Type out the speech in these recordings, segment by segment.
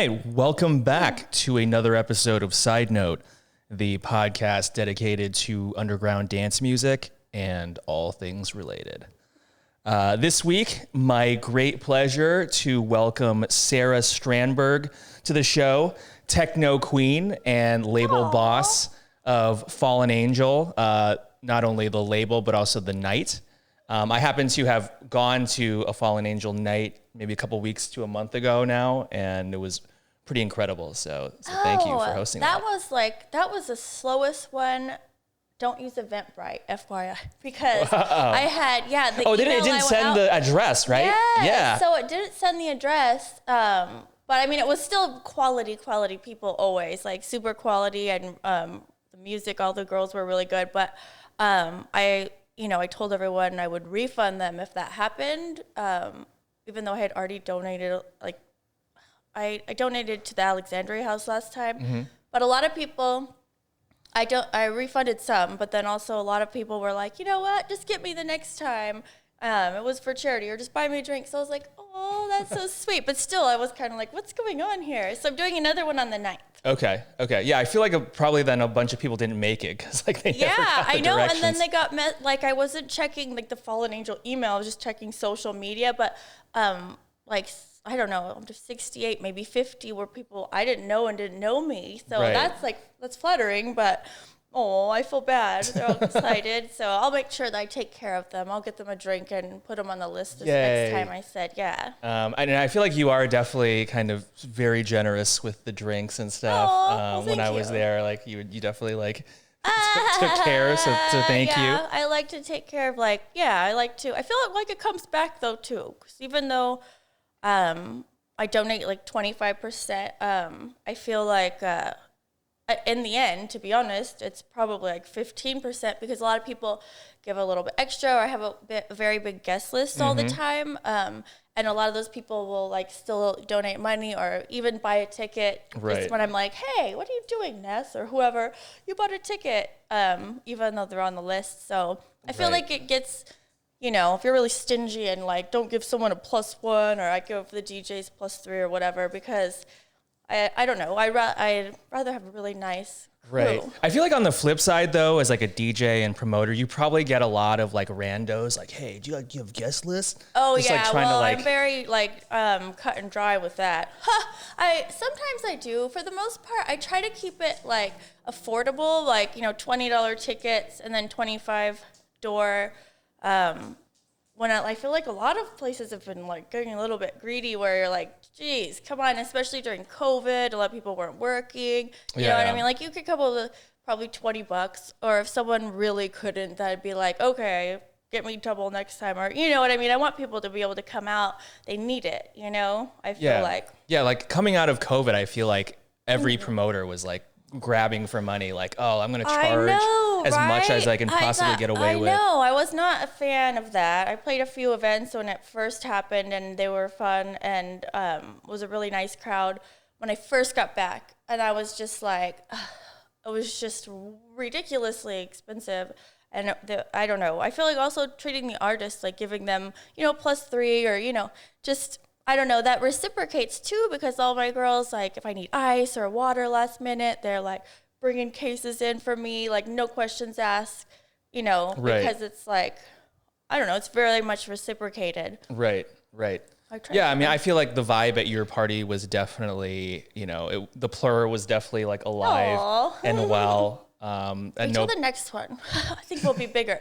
right, welcome back to another episode of Side Note, the podcast dedicated to underground dance music and all things related. This week, my great pleasure to welcome Sarah Strandberg to the show, techno queen and label boss of Fallen Angel, not only the label, but also the night. I happen to have gone to a Fallen Angel night maybe a couple weeks to a month ago now, and it was pretty incredible. So thank you for hosting that. That was the slowest one. Don't use Eventbrite, FYI, because I had, it didn't send the address, right? Yeah. So it didn't send the address, but I mean, it was still quality people always, like super quality, and the music, all the girls were really good, but I told everyone I would refund them if that happened, even though I had already donated, I donated to the Alexandria House last time, but a lot of people, I refunded some, but then also a lot of people were like, you know what, just get me the next time. It was for charity, or just buy me a drink. So I was like, oh, that's so sweet. But still, I was kind of like, what's going on here? So I'm doing another one on the 9th. Okay. Yeah, I feel like probably then a bunch of people didn't make it because they never got the I know. directions. And then they got met. Like, I wasn't checking the Fallen Angel email. I was just checking social media. But I don't know, up to 68, maybe 50 were people I didn't know and didn't know me. So that's flattering, but I feel bad. They're all excited. So I'll make sure that I take care of them. I'll get them a drink and put them on the list this next time. I said, and I feel like you are definitely kind of very generous with the drinks and stuff. When I was there, you definitely took care. So thank you. I like to take care of I feel like it comes back though too. 'Cause even though I donate 25%, I feel like in the end, to be honest, it's probably 15% because a lot of people give a little bit extra, or I have a very big guest list all the time. And a lot of those people will still donate money or even buy a ticket. Right. Just when I'm like, hey, what are you doing, Ness? Or whoever, you bought a ticket, even though they're on the list. So I feel like it gets, if you're really stingy and don't give someone a +1, or I give the DJs +3 or whatever, because I don't know. I'd rather have a really nice crew. Right. I feel like on the flip side, though, as a DJ and promoter, you probably get a lot of randos. Hey, do you have guest lists? Oh, just, I'm very cut and dry with that. Sometimes I do. For the most part, I try to keep it affordable, $20 tickets and then 25 door. When I feel like a lot of places have been getting a little bit greedy, where you're geez, come on, especially during COVID, a lot of people weren't working. You know what I mean? You could come up with probably $20, or if someone really couldn't, that'd be okay, get me double next time, or you know what I mean? I want people to be able to come out. They need it, I feel like. Yeah, coming out of COVID, I feel like every promoter was grabbing for money, I'm going to charge as much as I can possibly get away with. I know. I was not a fan of that. I played a few events when it first happened, and they were fun, and was a really nice crowd when I first got back. And I was just it was just ridiculously expensive. And I don't know. I feel also treating the artists, giving them, +3, or, just... I don't know, that reciprocates too, because all my girls, if I need ice or water last minute, they're bringing cases in for me, no questions asked, because it's I don't know, it's very much reciprocated. Right. I feel like the vibe at your party was definitely, the plur was definitely alive and well. Until the next one, I think we'll be bigger.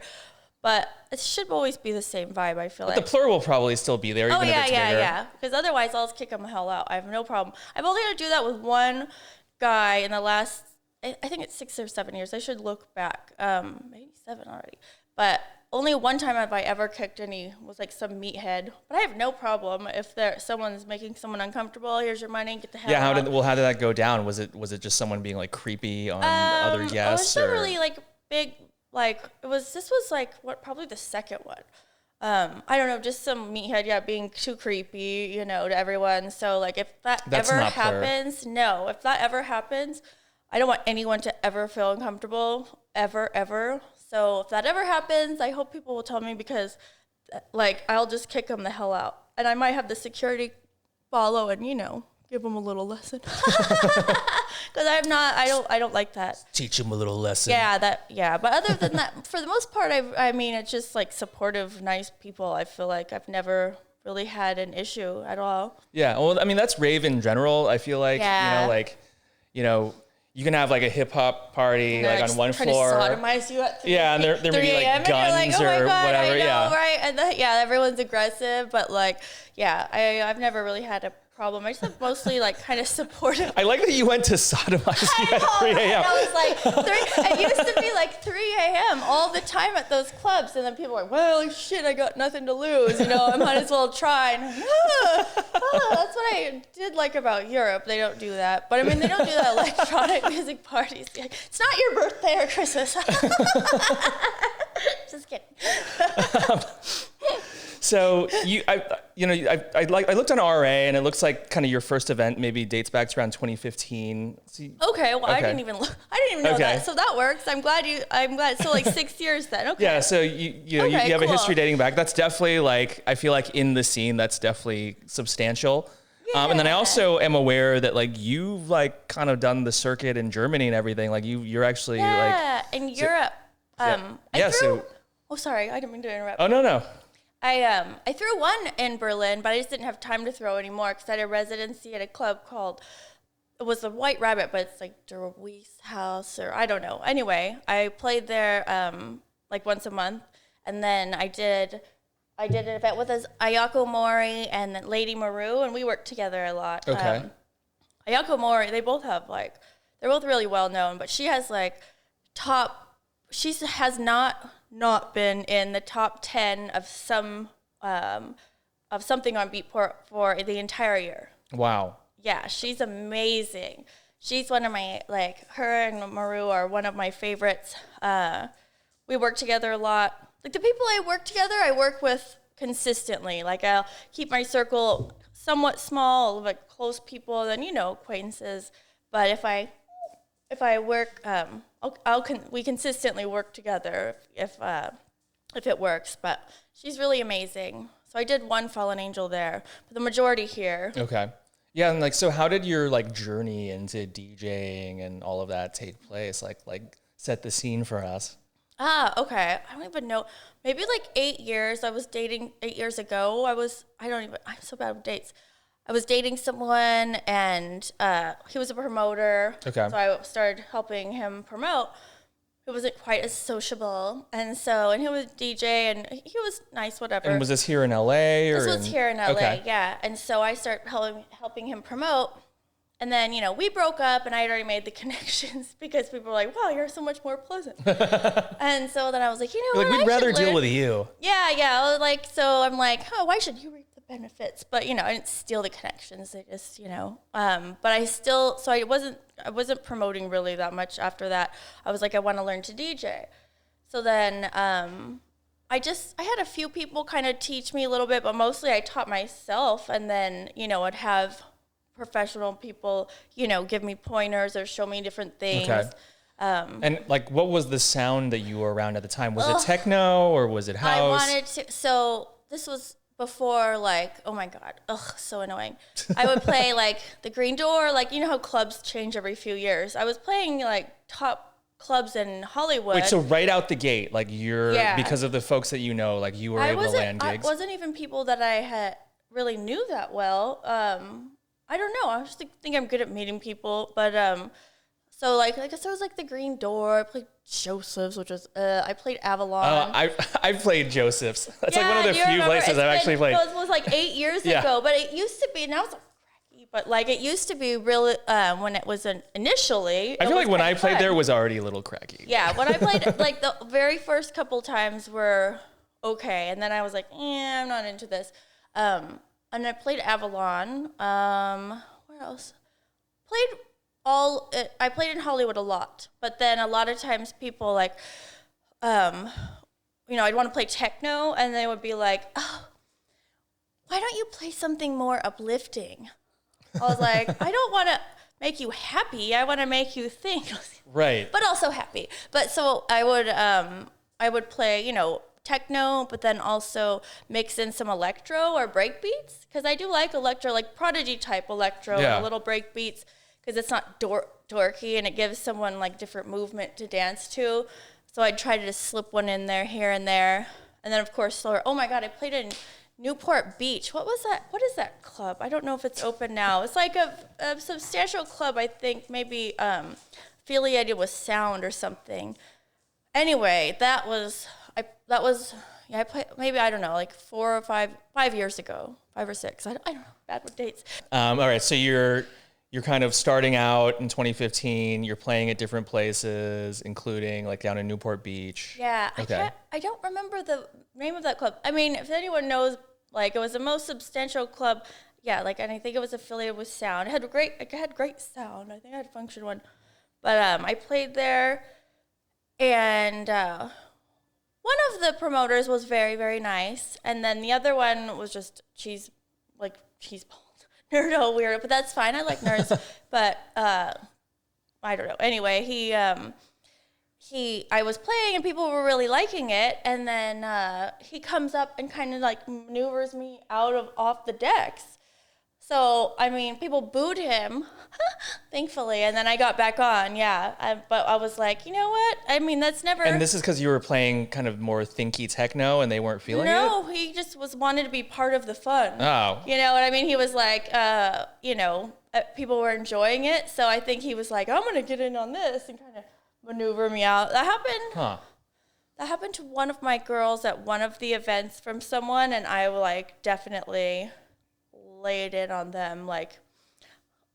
But it should always be the same vibe, I feel like. The plur will probably still be there, even if it's bigger. Yeah. Because otherwise, I'll just kick them the hell out. I have no problem. I've only had to do that with one guy in the last, I think it's 6 or 7 years. I should look back. Maybe 7 already. But only one time have I ever kicked, and he was some meathead. But I have no problem if someone's making someone uncomfortable. Here's your money, get the hell out. How did that go down? Was it just someone being creepy on other guests? It was really big. This was probably the second one. I don't know, just some meathead, being too creepy, to everyone. So if if that ever happens, I don't want anyone to ever feel uncomfortable, ever. So if that ever happens, I hope people will tell me, because I'll just kick them the hell out. And I might have the security follow and, give them a little lesson. Because I don't like that. Teach them a little lesson. Yeah. But other than that, for the most part, I mean, it's just like supportive, nice people. I feel like I've never really had an issue at all. Yeah. Well, I mean, that's rave in general. I feel like, you can have like a hip hop party like on one floor. To sodomize you at 3 and there may be like guns like, or God, whatever. I know, yeah. Right. And everyone's aggressive, but like, I've never really had a problem. I just have mostly like kind of supportive. I like that you went to sodomize you at 3 a.m. I was like, it used to be like 3 a.m. all the time at those clubs. And then people were like, well, shit, I got nothing to lose. I might as well try. And that's what I did like about Europe. They don't do that. But I mean, they don't do that electronic music parties. It's not your birthday or Christmas. Just kidding. So I looked on RA and it looks like kind of your first event maybe dates back to around 2015. Okay, well I didn't even know that. So that works. I'm glad. So like 6 years then. Okay. Yeah. So you have a history dating back. That's definitely like I feel like in the scene that's definitely substantial. Yeah. And then I also am aware that like you've like kind of done the circuit in Germany and everything. Like you're actually in Europe. Sorry, I didn't mean to interrupt. Oh no. I threw one in Berlin, but I just didn't have time to throw anymore because I had a residency at a club called, it was the White Rabbit, but it's like Der Weiss House or I don't know. Anyway, I played there like once a month, and then I did an event with Ayako Mori and then Lady Maru, and we worked together a lot. Okay. Ayako Mori, they're both really well known, but she has like she has not been in the top 10 of something on Beatport for the entire year. Wow. Yeah, she's amazing. She's one of my, like, her and Maru are one of my favorites. We work together a lot. Like, the people I work with consistently. Like, I'll keep my circle somewhat small, like close people, then, acquaintances. But if I work, we consistently work together if it works. But she's really amazing. So I did one Fallen Angel there, but the majority here. Okay. Yeah, and like, so how did your like journey into DJing and all of that take place? Like set the scene for us. Okay. I don't even know. Maybe like 8 years. I was dating 8 years ago. I'm so bad with dates. I was dating someone and he was a promoter. Okay. So I started helping him promote. He wasn't quite as sociable. And he was DJ and he was nice, whatever. And was this here in LA? This was here in LA, okay. Yeah. And so I started helping him promote. And then, we broke up and I had already made the connections because people were like, wow, you're so much more pleasant. And so then I was like, we'd rather deal with you. Yeah. So I'm like, oh, why should you reap the benefits? But, I didn't steal the connections. They just, but I still, so I wasn't promoting really that much after that. I was like, I want to learn to DJ. So then I had a few people kind of teach me a little bit, but mostly I taught myself. And then, I'd have professional people, give me pointers or show me different things. Okay. And like, what was the sound that you were around at the time? Was it techno or was it house? So this was before, like, oh my God, so annoying. I would play like the Green Door, like, how clubs change every few years. I was playing like top clubs in Hollywood. Wait, so right out the gate, like because of the folks that like you were able to land gigs? It wasn't even people that I had really knew that well. I don't know. I just think I'm good at meeting people. But so like I guess there was like the Green Door. I played Joseph's, which was I played Avalon. I played Joseph's. That's like one of the few places I've actually played. It was like 8 years ago, but it used to be. Now it's like cracky, but like it used to be really when it was initially. I feel like when I played there, it was already a little cracky. Yeah, when I played, like the very first couple times were okay, and then I was like, I'm not into this. And I played Avalon. Where else? I played in Hollywood a lot. But then a lot of times people like, I'd want to play techno, and they would be like, oh, why don't you play something more uplifting? I was like, I don't want to make you happy. I want to make you think. Right. But also happy. But so I would play, techno, but then also mix in some electro or break beats. Because I do like electro, like Prodigy type electro, and a little break beats, because it's not dorky and it gives someone like different movement to dance to. So I try to just slip one in there, here and there. And then of course, slower. Oh my God, I played in Newport Beach. What was that? What is that club? I don't know if it's open now. It's like a substantial club, I think, maybe affiliated with Sound or something. Anyway, I played, maybe, I don't know, like 5 years ago, 5 or 6. I don't know, bad with dates. All right, so you're kind of starting out in 2015. You're playing at different places, including like down in Newport Beach. Yeah, okay. I don't remember the name of that club. I mean, if anyone knows, like, it was the most substantial club. Yeah, like, and I think it was affiliated with Sound. It had great sound. I think I had Function One, but I played there, and one of the promoters was very, very nice, and then the other one was just cheese balls. Nerdo weird, but that's fine. I like nerds, but I don't know. Anyway, I was playing and people were really liking it, and then he comes up and kind of like maneuvers me off the decks. So I mean, people booed him, thankfully, and then I got back on. Yeah, but I was like, you know what? I mean, that's never. And this is because you were playing kind of more thinky techno, and they weren't feeling it. No, he just wanted to be part of the fun. Oh, you know what I mean? He was like, people were enjoying it, so I think he was like, I'm gonna get in on this and kind of maneuver me out. That happened. That happened to one of my girls at one of the events from someone, and I like definitely laid it on them. Like,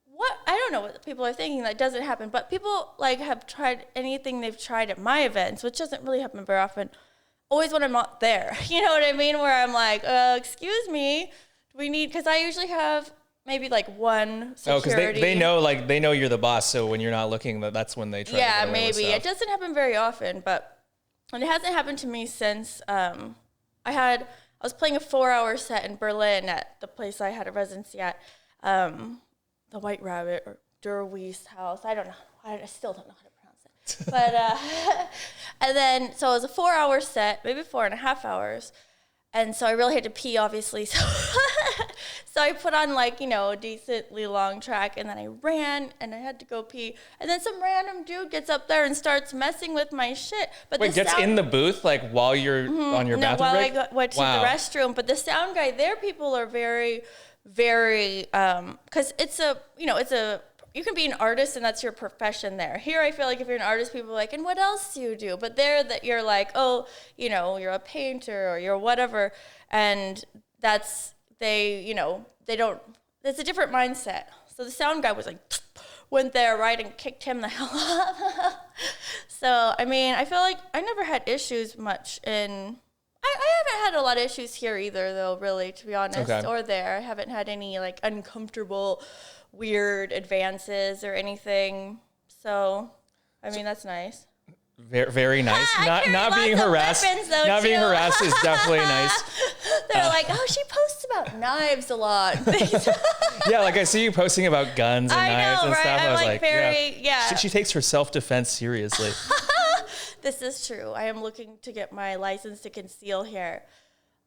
what? I don't know what people are thinking. That doesn't happen, but people like have tried anything they've tried at my events, which doesn't really happen very often. Always when I'm not there, you know what I mean? Where I'm like, excuse me, because I usually have maybe like one security. Oh, because they know you're the boss. So when you're not looking, that's when they try. Yeah, maybe it doesn't happen very often, and it hasn't happened to me since I was playing a 4-hour set in Berlin at the place I had a residency at, the White Rabbit or Der Wies House. I don't know. I still don't know how to pronounce it. But and then so it was a 4-hour set, maybe 4.5 hours, and so I really had to pee, obviously. So I put on like a decently long track, and then I ran, and I had to go pee, and then some random dude gets up there and starts messing with my shit. But gets in the booth like while you're on your bathroom break? I went to the restroom. But the sound guy there, people are very, very, because you can be an artist and that's your profession there. Here, I feel like if you're an artist, people are like, and what else do you do? But there, that you're like, oh, you're a painter or you're whatever, and they don't. It's a different mindset. So the sound guy was like, went there, right, and kicked him the hell up. So I mean, I feel like I never had issues much in. I haven't had a lot of issues here either, though. Really, to be honest, or there, I haven't had any like uncomfortable, weird advances or anything. So, I mean, that's nice. Very, very nice. Not being harassed. Not being harassed is definitely nice. They're like, oh, she posts about knives a lot. Yeah, like I see you posting about guns and knives and stuff. I'm I was like very, yeah. She takes her self-defense seriously. This is true. I am looking to get my license to conceal here.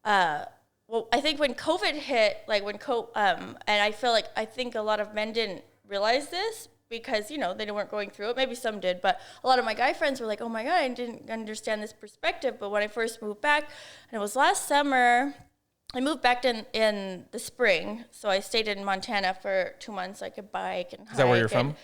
Well, I think when COVID hit, and I think a lot of men didn't realize this because, they weren't going through it. Maybe some did, but a lot of my guy friends were like, oh my God, I didn't understand this perspective. But when I first moved back, and it was last summer, I moved back in the spring. So I stayed in Montana for 2 months. I could bike and hike. Is that where you're from?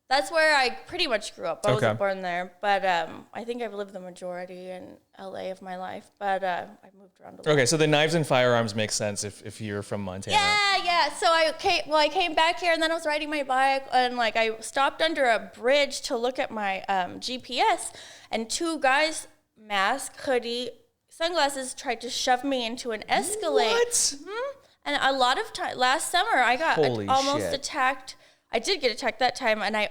That's where I pretty much grew up. I wasn't born there, but I think I've lived the majority in LA of my life, but I moved around a lot. Okay, so the knives and firearms make sense if you're from Montana. Yeah. So I came back here, and then I was riding my bike, and I stopped under a bridge to look at my GPS, and 2 guys, mask, hoodie, sunglasses, tried to shove me into an Escalade. What? Mm-hmm. And a lot of time last summer, I got almost attacked. I did get attacked that time, and I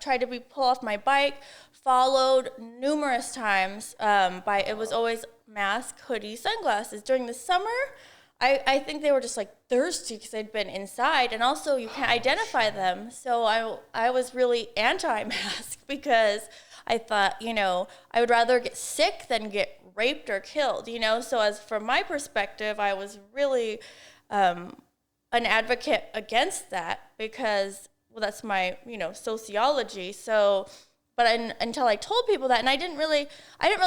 tried to pull off my bike, followed numerous times it was always mask, hoodie, sunglasses. During the summer, I think they were just thirsty because they'd been inside, and also you can't identify them. So I was really anti-mask because I thought, you know, I would rather get sick than get raped or killed, you know? So as from my perspective, I was really an advocate against that because, well, that's my, you know, sociology. So, but until I told people that, and I didn't really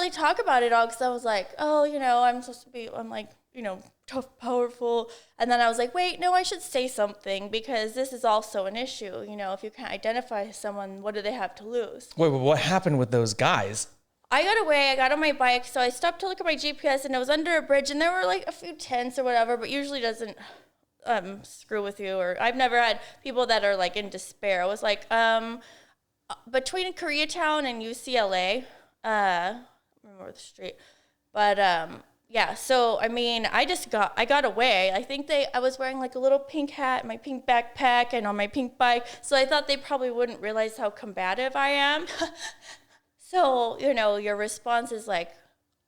talk about it all because I was like, oh, you know, I'm like, you know, tough, powerful. And then I was like, wait, no, I should say something because this is also an issue. You know, if you can't identify someone, what do they have to lose? Wait, what happened with those guys? I got away. I got on my bike, so I stopped to look at my GPS, and it was under a bridge, and there were like a few tents or whatever, but usually doesn't screw with you. Or I've never had people that are like in despair. I was like, between Koreatown and UCLA, I don't remember the street, but yeah. So I mean, I got away. I think I was wearing like a little pink hat, my pink backpack, and on my pink bike. So I thought they probably wouldn't realize how combative I am. So, you know, your response is like,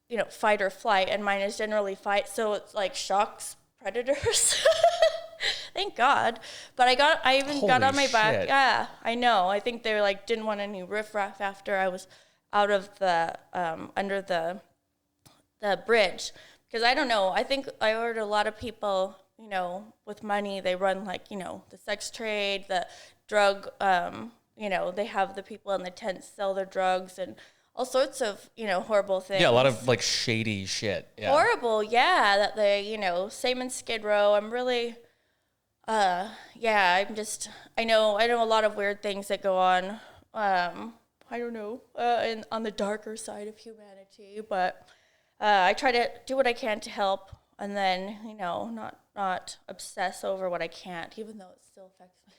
you know, fight or flight, and mine is generally fight. So it's like shocks predators. Thank God. But I even got on my back. Yeah, I know. I think they like didn't want any riffraff after I was out of the under the bridge, because I don't know. I think I heard a lot of people, you know, with money, they run like, you know, the sex trade, the drug. You know, they have the people in the tents sell their drugs and all sorts of, you know, horrible things. Yeah, a lot of like shady shit. Yeah. Horrible, yeah. That they, you know, same in Skid Row. I'm really, yeah. I know a lot of weird things that go on. I don't know, on the darker side of humanity, but I try to do what I can to help, and then, you know, not obsess over what I can't, even though it still affects me.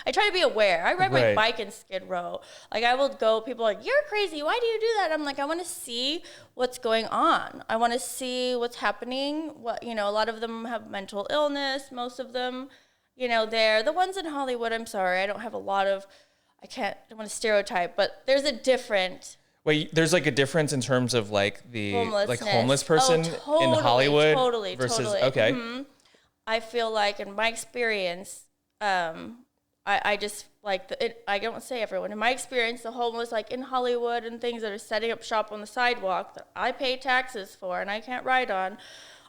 I try to be aware. I ride my bike in Skid Row. Like, I will go, people are like, you're crazy. Why do you do that? I'm like, I want to see what's going on. I want to see what's happening. What, you know, a lot of them have mental illness. Most of them, you know, they're the ones in Hollywood. I'm sorry. I don't have a lot of, I don't want to stereotype, but there's a different. Wait, there's like a difference in terms of like the like homeless person totally, in Hollywood versus, okay. Mm-hmm. I feel like in my experience, I just like I don't say everyone. In my experience, the homeless like in Hollywood and things that are setting up shop on the sidewalk that I pay taxes for and I can't ride on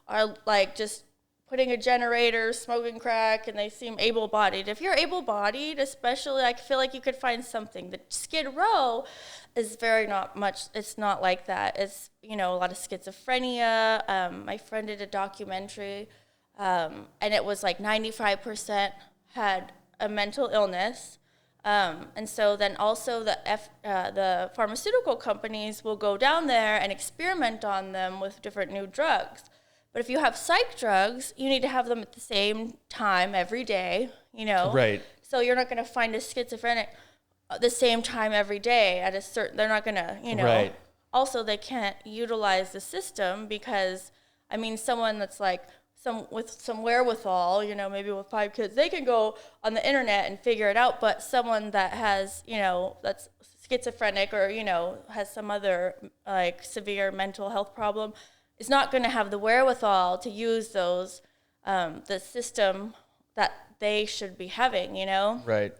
are like just putting a generator, smoking crack, and they seem able-bodied. If you're able-bodied, especially, I feel like you could find something. The Skid Row is very not much. It's not like that. It's, you know, a lot of schizophrenia. My friend did a documentary, and it was like 95% had a mental illness. And so then also the pharmaceutical companies will go down there and experiment on them with different new drugs. But if you have psych drugs, you need to have them at the same time every day, you know? Right. So you're not going to find a schizophrenic the same time every day at a certain, they're not going to, you know. Right. Also, they can't utilize the system because, I mean, someone that's like, with some wherewithal, you know, maybe with 5 kids, they can go on the internet and figure it out. But someone that has, you know, that's schizophrenic or, you know, has some other like severe mental health problem is not going to have the wherewithal to use those, the system that they should be having, you know? Right.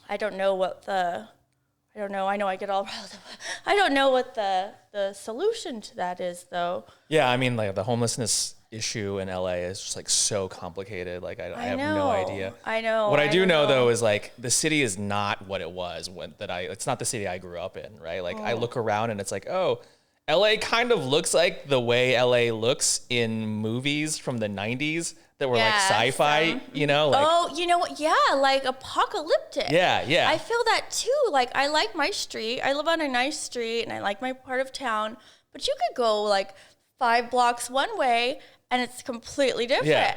I don't know. I know I get all riled up. I don't know what the solution to that is, though. Yeah, I mean, like the homelessness issue in LA is just like so complicated. Like I have no idea. I know. What I do know though is like the city is not what it was it's not the city I grew up in, right? Like I look around and it's like, oh, LA kind of looks like the way LA looks in movies from the 90s that were like sci-fi, you know? Like, oh, you know what? Yeah, like apocalyptic. Yeah, yeah. I feel that too. Like I like my street. I live on a nice street and I like my part of town. But you could go like 5 blocks one way and it's completely different. Yeah.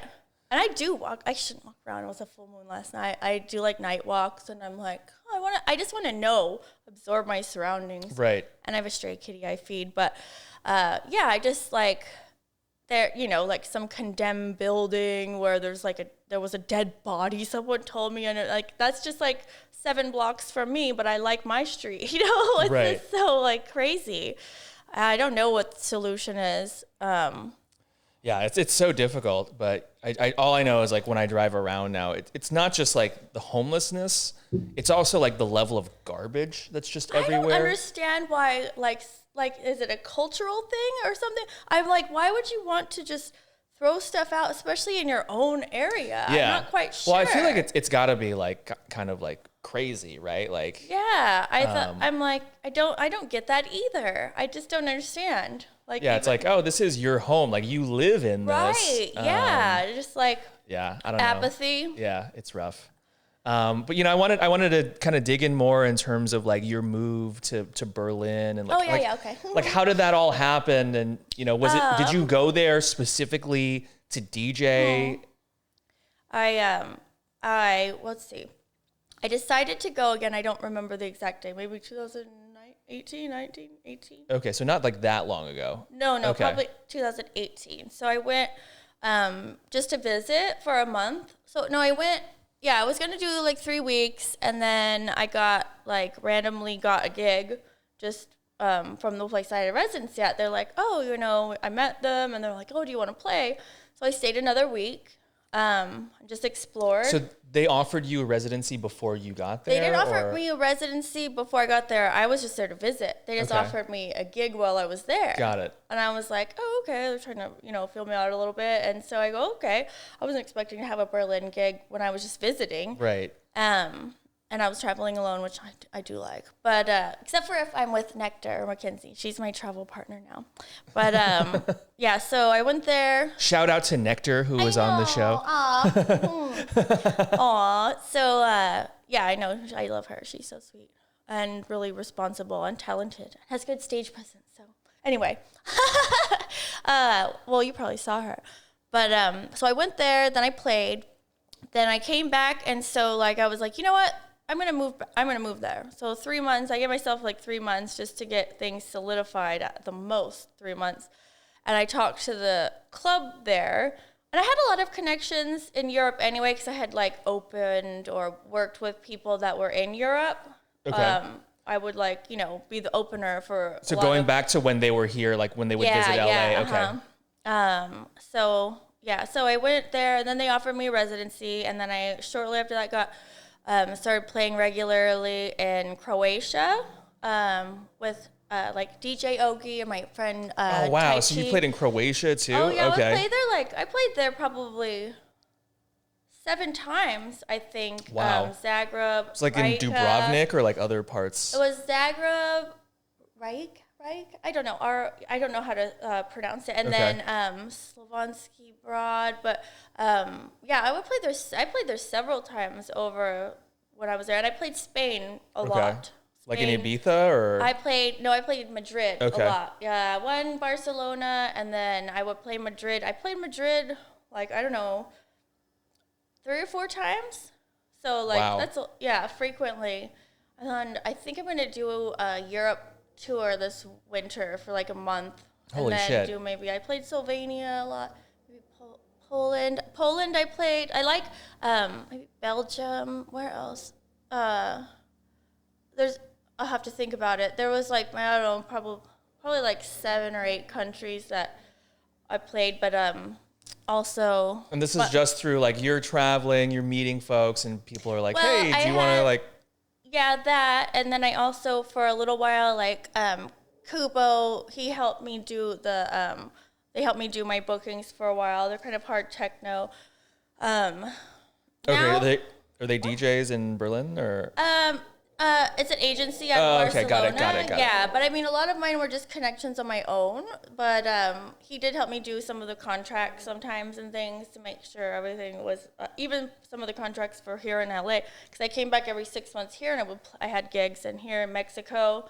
And I do walk. I shouldn't walk around. It was a full moon last night. I do like night walks and I'm like, I just want to absorb my surroundings. Right. And I have a stray kitty I feed. But yeah, I just like, there, you know, like some condemned building where there was a dead body, someone told me, and like that's just like 7 blocks from me, but I like my street, you know? It's right. just so like crazy. I don't know what the solution is. Yeah, it's so difficult, but I all I know is like when I drive around now, it's not just like the homelessness, it's also like the level of garbage that's just everywhere. I don't understand why, like is it a cultural thing or something? I'm like, why would you want to just throw stuff out, especially in your own area? Yeah. I'm not quite sure. Well, I feel like it's got to be like kind of like crazy, right? Like yeah, I thought I'm like I don't get that either. I just don't understand. Like yeah, it's like, oh, this is your home. Like you live in this. Right. Yeah. Just like yeah, I don't know. apathy. Yeah, it's rough. But I wanted to kind of dig in more in terms of like your move to Berlin and like, okay. Like how did that all happen? And was it did you go there specifically to DJ? Let's see. I decided to go again. I don't remember the exact day. Maybe 2018. Okay, so not like that long ago. No, okay. Probably 2018. So I went just to visit for a month. So no, I went. Yeah, I was gonna do like 3 weeks, and then I randomly got a gig just from the place I had a residency at. They're like, oh, I met them, and they're like, oh, do you want to play? So I stayed another week, just explored. So they offered you a residency before you got there? They didn't offer me a residency before I got there. I was just there to visit. They just offered me a gig while I was there. Got it. And I was like, oh, okay. They're trying to, fill me out a little bit. And so I go, okay. I wasn't expecting to have a Berlin gig when I was just visiting. Right. And I was traveling alone, which I do like. But except for if I'm with Nectar or Mackenzie. She's my travel partner now. But yeah, so I went there. Shout out to Nectar, who was on the show. Aw. So yeah, I know. I love her. She's so sweet and really responsible and talented. Has good stage presence. So anyway, well, you probably saw her. But so I went there. Then I played. Then I came back, and so I was like, you know what? I'm gonna move there. So 3 months. I gave myself 3 months just to get things solidified. At the most 3 months. And I talked to the club there, and I had a lot of connections in Europe anyway, because I had opened or worked with people that were in Europe. Okay. I would be the opener for. So going back to when they were here, when they would visit LA. Yeah, okay. So I went there, and then they offered me a residency, and then I shortly after that started playing regularly in Croatia with DJ Ogie and my friend. Oh wow! Tai So you Chi. played in Croatia too? Oh yeah, okay. I played there probably 7 times, I think. Wow. Zagreb. It's in Rijeka. Dubrovnik or other parts. It was Zagreb, Rijeka. I don't know. I don't know how to pronounce it. And then Slavonski Broad, but yeah, I played there several times over when I was there, and I played Spain a lot. Spain. In Ibiza or? I played Madrid a lot. Yeah, one Barcelona, and then I would play Madrid. I played Madrid I don't know, 3 or 4 times. So wow. That's frequently. And I think I'm gonna do a Europe tour this winter for a month. Holy and then shit. I played Slovenia a lot. Maybe Poland I played. I like maybe Belgium. Where else? I'll have to think about it. There was I don't know, probably 7 or 8 countries that I played, but also. And this is just through you're traveling, you're meeting folks, and people are hey, do you want to Yeah, that, and then I also for a little while Kubo, he helped me do they helped me do my bookings for a while. They're kind of hard techno. Okay, are they DJs in Berlin or? It's an agency out of Barcelona. Okay, got it. Yeah, but I mean, a lot of mine were just connections on my own. But he did help me do some of the contracts sometimes and things to make sure everything was, even some of the contracts for here in LA. Because I came back every 6 months here, and I had gigs in here in Mexico.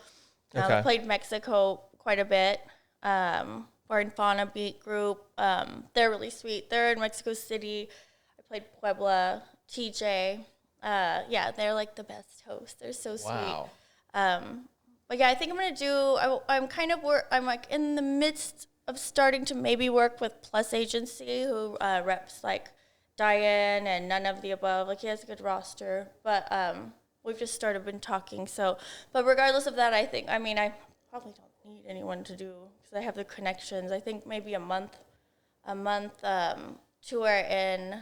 I played Mexico quite a bit. Or in Fauna Beat Group. They're really sweet. They're in Mexico City. I played Puebla, TJ. Yeah, they're the best hosts. They're so sweet. Wow. But yeah, I think I'm gonna do. I'm in the midst of starting to maybe work with Plus Agency, who reps Diane and None of the Above. He has a good roster, but we've just been talking. So, but regardless of that, I probably don't need anyone to do because I have the connections. I think maybe a month a month tour in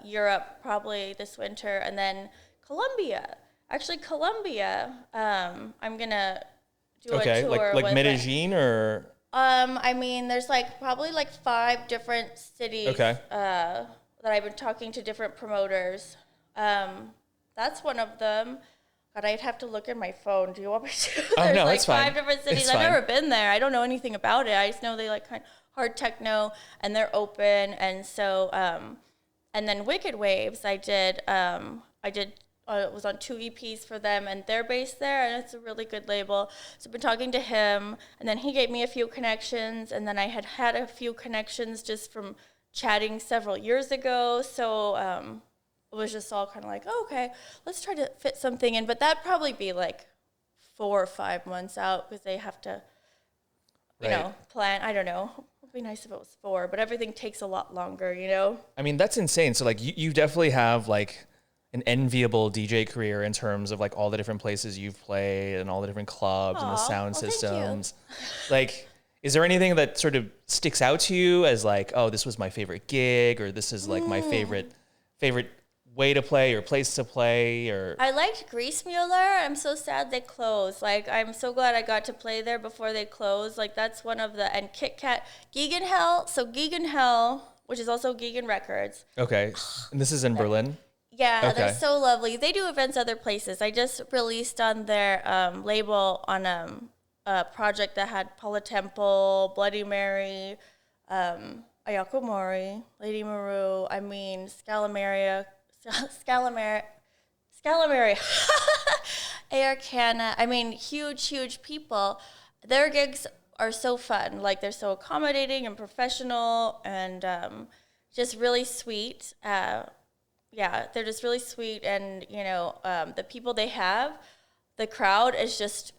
Europe probably this winter, and then Colombia. Actually, Colombia. I'm gonna do a tour like with Medellin or. I mean, there's probably 5 different cities that I've been talking to different promoters. That's one of them. God, I'd have to look at my phone. Do you want me to? There's No, it's 5 fine. different cities. It's I've fine. never been there. I don't know anything about it. I just know they like hard techno and they're open. And so, and then Wicked Waves, I did was on 2 EPs for them, and they're based there, and it's a really good label. So I've been talking to him, and then he gave me a few connections, and then I had a few connections just from chatting several years ago. So it was just all kind of like, oh, okay, let's try to fit something in. But that'd probably be 4 or 5 months out because they have to, you know, plan. I don't know. It'd be nice if it was 4, but everything takes a lot longer, you know? I mean, that's insane. So you definitely have an enviable DJ career in terms of all the different places you've played and all the different clubs and the sound systems. Is there anything that sort of sticks out to you as oh, this was my favorite gig, or this is my favorite way to play or place to play? Or I liked Griesmuller. I'm so sad they closed. I'm so glad I got to play there before they closed. That's one of and Kit Kat, Gegenhell. So Gegenhell, which is also Gegen Records. Okay, and this is in Berlin. Yeah, okay. They're so lovely. They do events other places. I just released on their label on a project that had Paula Temple, Bloody Mary, Ayako Mori, Lady Maru, Scalamaria, Arcana. Huge people. Their gigs are so fun. They're so accommodating and professional and just really sweet. Yeah, they're just really sweet, and the people they have, the crowd is just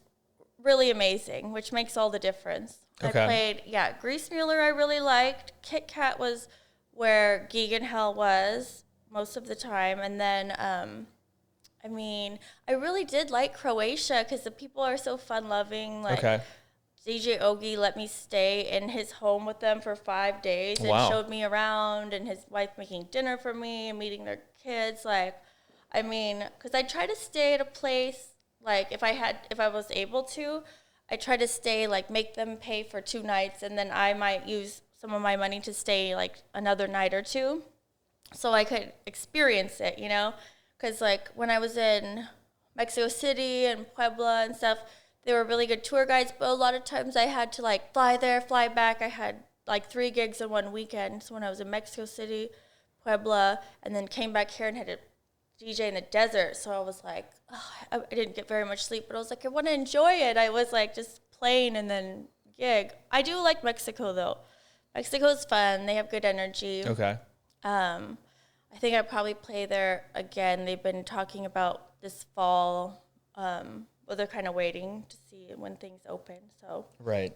really amazing, which makes all the difference. Okay. I played, Griesmuller I really liked. Kit Kat was where Gegenhell was most of the time, and then I really did like Croatia because the people are so fun-loving. Okay. DJ Ogie let me stay in his home with them for 5 days and showed me around, and his wife making dinner for me and meeting their kids. Because I try to stay at a place, if I was able to, I try to stay, make them pay for 2 nights, and then I might use some of my money to stay, another night or 2 so I could experience it, Because, when I was in Mexico City and Puebla and stuff, they were really good tour guides, but a lot of times I had to fly there, fly back. I had 3 gigs in one weekend. So when I was in Mexico City, Puebla, and then came back here and had to DJ in the desert. So I was I didn't get very much sleep, but I was I want to enjoy it. I was just playing and then gig. I do like Mexico though. Mexico's fun. They have good energy. Okay. I think I'd probably play there again. They've been talking about this fall. Well, they're kind of waiting to see when things open. So right.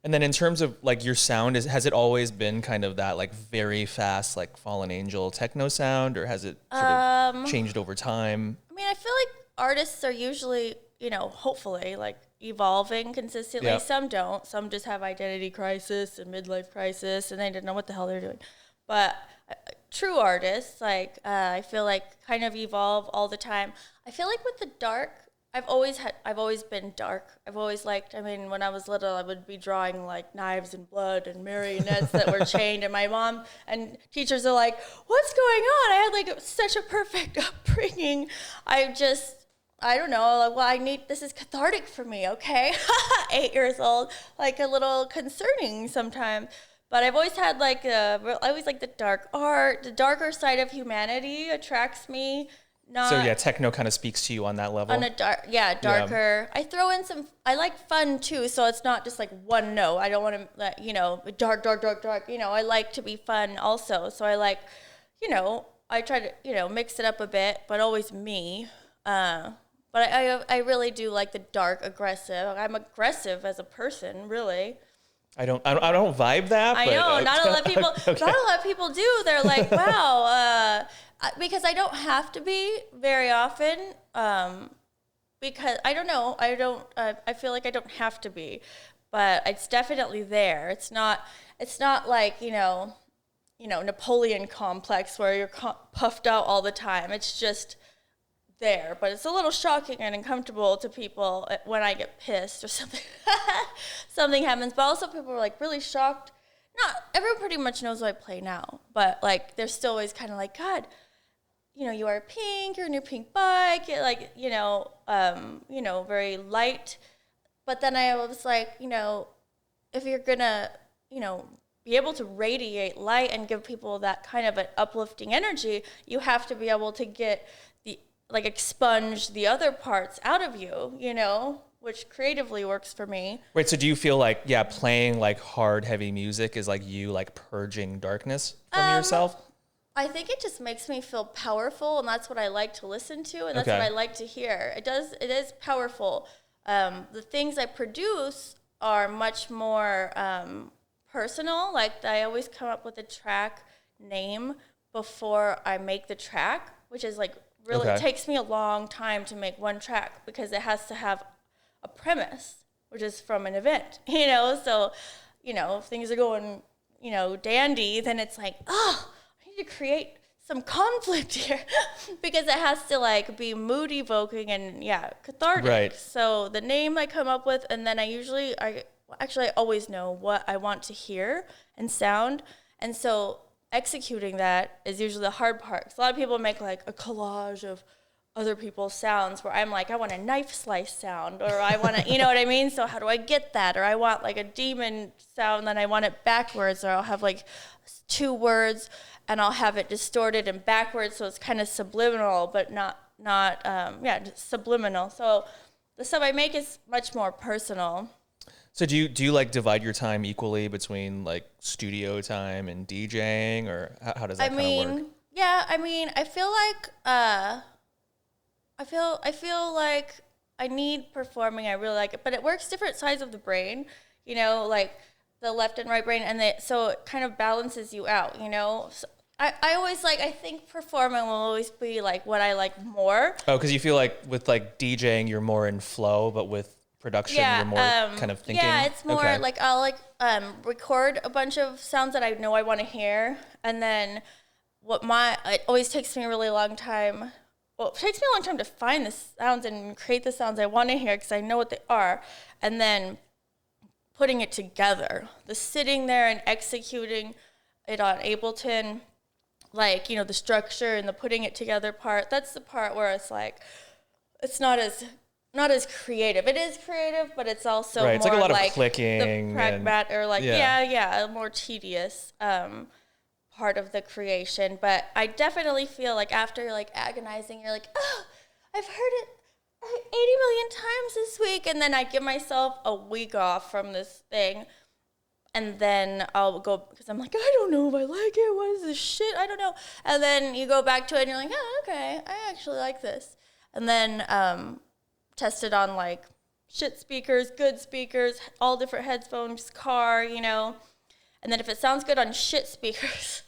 And then in terms of your sound, has it always been kind of that very fast Fallen Angel techno sound, or has it sort of changed over time? I feel artists are usually, hopefully evolving consistently. Yep. Some don't. Some just have identity crisis and midlife crisis, and they didn't know what the hell they're doing. But true artists, I feel kind of evolve all the time. I feel with the dark, I've always been dark. I've always liked, when I was little, I would be drawing knives and blood and marionettes that were chained, and my mom and teachers are what's going on? I had such a perfect upbringing. I don't know, this is cathartic for me, okay? 8 years old, a little concerning sometimes. But I've always had I always like the dark art, the darker side of humanity attracts me. Techno kind of speaks to you on that level. On a darker. Yeah. I throw in I like fun too, so it's not just one note. I don't want to, dark. I like to be fun also. So I try to, mix it up a bit, but always me. But I really do like the dark, aggressive. I'm aggressive as a person, really. I don't vibe that. I know, not a lot of people. Okay. Not a lot of people do. They're wow. Because I don't have to be very often, because I don't know. I feel I don't have to be, but it's definitely there. It's not like, Napoleon complex where you're puffed out all the time. It's just there, but it's a little shocking and uncomfortable to people when I get pissed or something. Something happens, but also people are like really shocked. Not everyone pretty much knows what I play now, but like they're still always kind of like, God, you are pink, you're in your pink bike, you're like, very light. But then I was like, if you're gonna, be able to radiate light and give people that kind of an uplifting energy, you have to be able to get expunge the other parts out of you, which creatively works for me. Wait, so do you feel like, playing like hard, heavy music is like you like purging darkness from yourself? I think it just makes me feel powerful, and that's what I like to listen to, and that's what I like to hear. It is powerful. The things I produce are much more personal. Like I always come up with a track name before I make the track, which is like really it takes me a long time to make one track because it has to have a premise, which is from an event, so, if things are going, dandy, then it's like, I need to create some conflict here because it has to like be mood evoking and cathartic. Right. So the name I come up with, and then I always know what I want to hear and sound. And so executing that is usually the hard part. So a lot of people make like a collage of other people's sounds where I'm like, I want a knife slice sound, or I want to, you know what I mean? So how do I get that? Or I want like a demon sound, then I want it backwards, or I'll have like 2 words and I'll have it distorted and backwards. So it's kind of subliminal, but not just subliminal. So the stuff I make is much more personal. So do you like divide your time equally between like studio time and DJing, or how does that kind of work? Yeah, I feel like I feel like I need performing. I really like it, but it works different sides of the brain, like the left and right brain, and so it kind of balances you out, So I always I think performing will always be like what I like more. Oh, because you feel like with like DJing you're more in flow, but with production you're more kind of thinking. Yeah, it's more like I'll record a bunch of sounds that I know I want to hear, and then it always takes me a really long time. Well, it takes me a long time to find the sounds and create the sounds I want to hear because I know what they are, and then putting it together. The sitting there and executing it on Ableton, the structure and the putting it together part, that's the part where it's like, it's not as creative. It is creative, but it's also more it's like a lot of clicking, the pragmat, or more tedious part of the creation. But I definitely feel like after you're like agonizing, you're like, oh, I've heard it 80 million times this week, and then I give myself a week off from this thing, and then I'll go because I'm like, I don't know if I like it. What is this shit? I don't know. And then you go back to it, and you're like, oh, okay, I actually like this. And then test it on like shit speakers, good speakers, all different headphones, car, And then if it sounds good on shit speakers,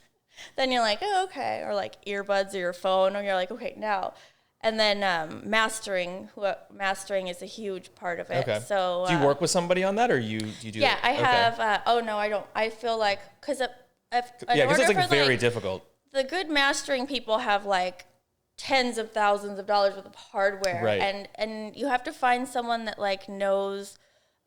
then you're like, oh, okay. Or like earbuds or your phone, or you're like, okay, now. And then mastering is a huge part of it. Okay. So do you work with somebody on that, or do you do that? I have. Oh no, I don't. I feel like because it's like very difficult. The good mastering people have like tens of thousands of dollars worth of hardware, right. and you have to find someone that like knows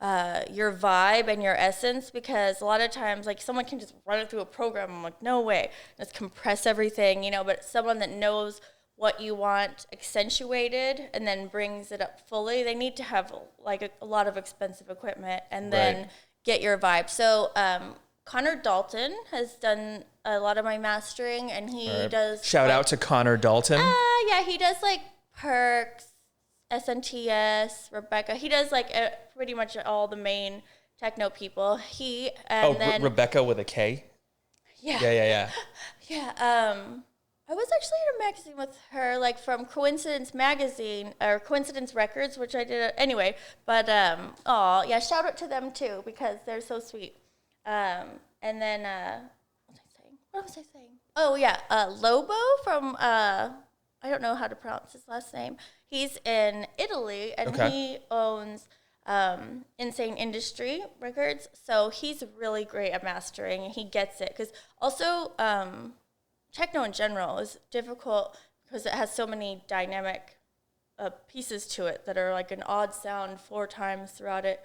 your vibe and your essence, because a lot of times like someone can just run it through a program. I'm like, no way, let's compress everything, but someone that knows what you want accentuated and then brings it up fully, they need to have like a lot of expensive equipment and then get your vibe. So Connor Dalton has done a lot of my mastering, and he does shout out to Connor Dalton. Yeah, he does like Perks, SNTS, Rebecca. He does like pretty much all the main techno people. Then Rebecca with a K. Yeah. I was actually in a magazine with her, like from Coincidence Magazine or Coincidence Records, which I did anyway. But shout out to them too, because they're so sweet. And then what was I saying? Oh yeah, Lobo from I don't know how to pronounce his last name. He's in Italy, and he owns Insane Industry Records. So he's really great at mastering, and he gets it. Because also, techno in general is difficult because it has so many dynamic pieces to it that are like an odd sound 4 times throughout it.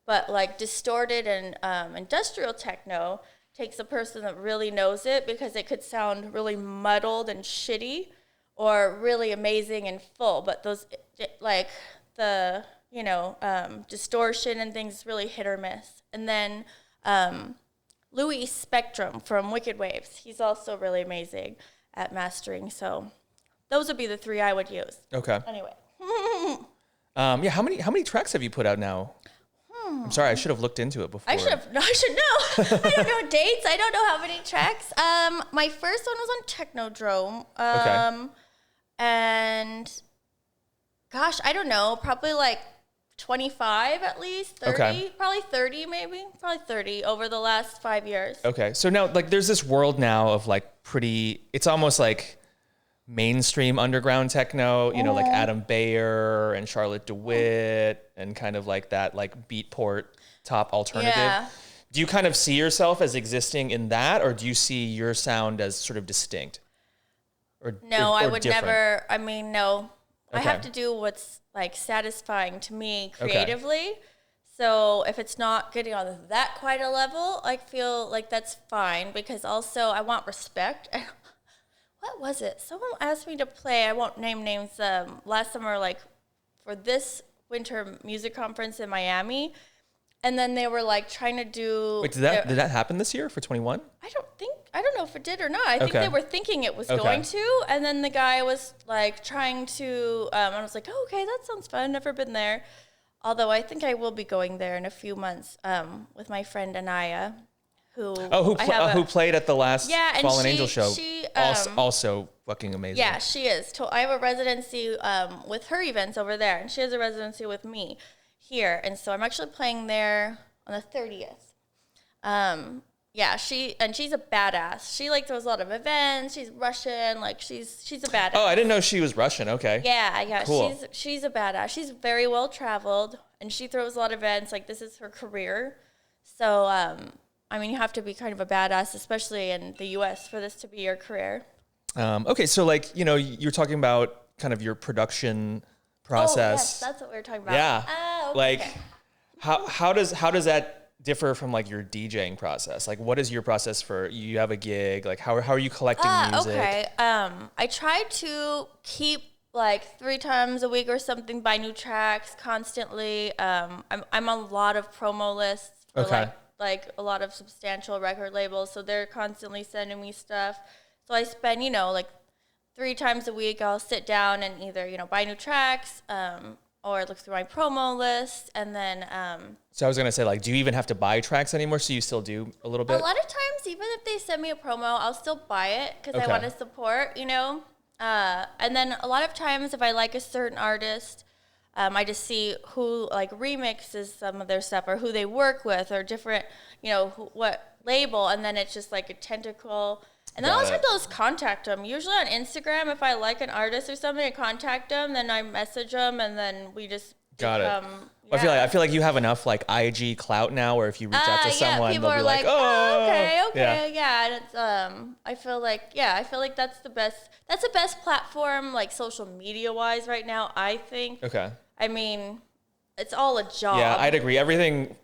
But like distorted and industrial techno takes a person that really knows it, because it could sound really muddled and shitty or really amazing and full. But those, like the, distortion and things, really hit or miss. And then Louis Spectrum from Wicked Waves, he's also really amazing at mastering. So those would be the 3 I would use. Okay. Anyway. Yeah. How many tracks have you put out now? I'm sorry, I should have looked into it before. I should know. I don't know dates. I don't know how many tracks. My first one was on Technodrome. Okay. And gosh, I don't know, probably like 25 at least, 30, Okay. Probably 30 maybe, probably 30 over the last 5 years. Okay. So now, like, there's this world now of like it's almost like mainstream underground techno, like Adam Bayer and Charlotte DeWitt and kind of like that, like Beatport top alternative. Yeah. Do you kind of see yourself as existing in that, or do you see your sound as sort of distinct? No, I would different? never. I mean, no. I Okay. have to do what's like satisfying to me creatively. So if it's not getting on that quite a level, I feel like that's fine, because also I want respect. What was it? Someone asked me to play, I won't name names, last summer, like for this winter music conference in Miami. And then they were like trying to do. Wait, did that happen this year for 21? I don't know if it did or not. I think they were thinking it was going to. And then the guy was like trying to, I was like, oh, okay, that sounds fun. Never been there. Although I think I will be going there in a few months with my friend Anaya, who played at the last Fallen Angel show. She, also fucking amazing. Yeah, she is. I have a residency with her events over there, and she has a residency with me here. And so I'm actually playing there on the 30th. Yeah, she's a badass. She like throws a lot of events. She's Russian. Like she's a badass. Oh, I didn't know she was Russian. Okay. Yeah. Cool. She's a badass. She's very well traveled, and she throws a lot of events. Like this is her career. So I mean, you have to be kind of a badass, especially in the U.S., for this to be your career. Okay, so like you're talking about kind of your production process. Oh, yes, that's what we were talking about. Yeah. Oh, okay. Like how does that differ from like your DJing process? Like, what is your process for, you have a gig, like how are you collecting music? Okay. I try to keep like 3 times a week or something, buy new tracks constantly. I'm on a lot of promo lists for like a lot of substantial record labels, so they're constantly sending me stuff. So I spend, like 3 times a week, I'll sit down and either, buy new tracks, or look through my promo list, and then. So I was gonna say, like, do you even have to buy tracks anymore? So you still do a little bit? A lot of times, even if they send me a promo, I'll still buy it because I want to support, And then a lot of times, if I like a certain artist, I just see who like remixes some of their stuff, or who they work with, or different, what label, and then it's just like a tentacle. And then I'll just contact them. Usually on Instagram, if I like an artist or something, I contact them, then I message them, and then we just got it. Yeah. I feel like you have enough like IG clout now, where if you reach out to someone, they'll be like, "Oh, okay, yeah." And it's I feel like that's the best platform, like social media wise right now, I think. Okay. I mean, it's all a job. Yeah, I'd agree. Everything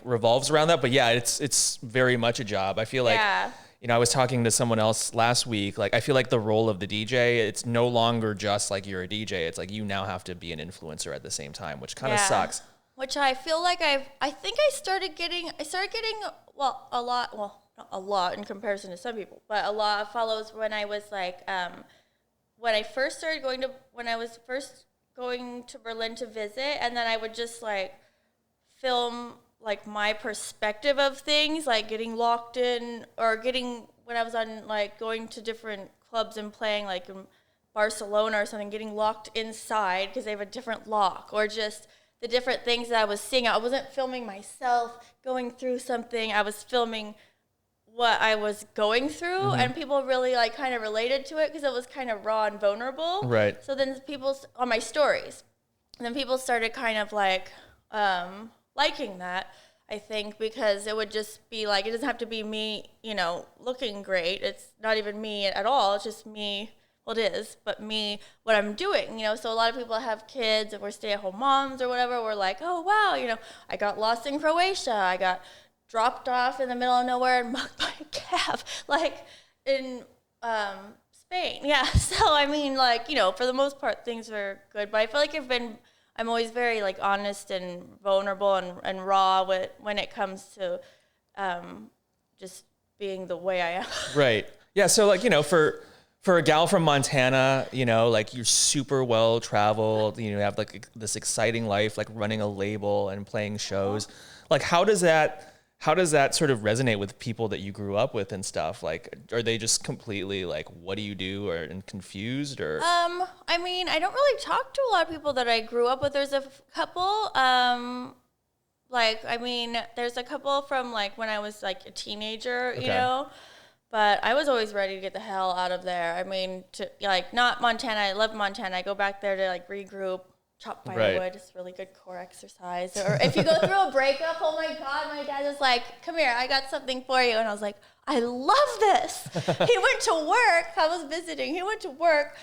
revolves around that, but yeah, it's very much a job. I feel like. Yeah. I was talking to someone else last week. Like, I feel like the role of the DJ, it's no longer just like you're a DJ. It's like you now have to be an influencer at the same time, which kind of sucks. Which I feel like I started getting not a lot in comparison to some people, but a lot of follows when I was like, when I was first going to Berlin to visit, and then I would just like film like my perspective of things, like getting locked in, or when I was on like going to different clubs and playing like in Barcelona or something, getting locked inside because they have a different lock, or just the different things that I was seeing. I wasn't filming myself going through something. I was filming what I was going through, and people really like kind of related to it because it was kind of raw and vulnerable. Right. So then people on my stories, and then people started kind of like liking that. I think because it would just be like, it doesn't have to be me, looking great. It's not even me at all. It's just me. Well, it is, but me, what I'm doing, So a lot of people have kids, and we're stay-at-home moms or whatever. We're like, oh wow, I got lost in Croatia. I got dropped off in the middle of nowhere and mugged by a cab, like in Spain. Yeah. So I mean, like, for the most part, things are good. But I feel like I'm always very like honest and vulnerable and raw when it comes to just being the way I am. Right. Yeah. So like, for a gal from Montana, like you're super well traveled, you have like this exciting life, like running a label and playing shows. Like, how does that sort of resonate with people that you grew up with and stuff? Like, are they just completely like, what do you do, and confused, or? I mean, I don't really talk to a lot of people that I grew up with. There's a couple, there's a couple from like when I was like a teenager, but I was always ready to get the hell out of there. I mean, not Montana. I love Montana. I go back there to like regroup, chop firewood. Right. It's really good core exercise. Or if you go through a breakup, oh my God, my dad was like, come here, I got something for you. And I was like, I love this. He went to work. I was visiting. He went to work.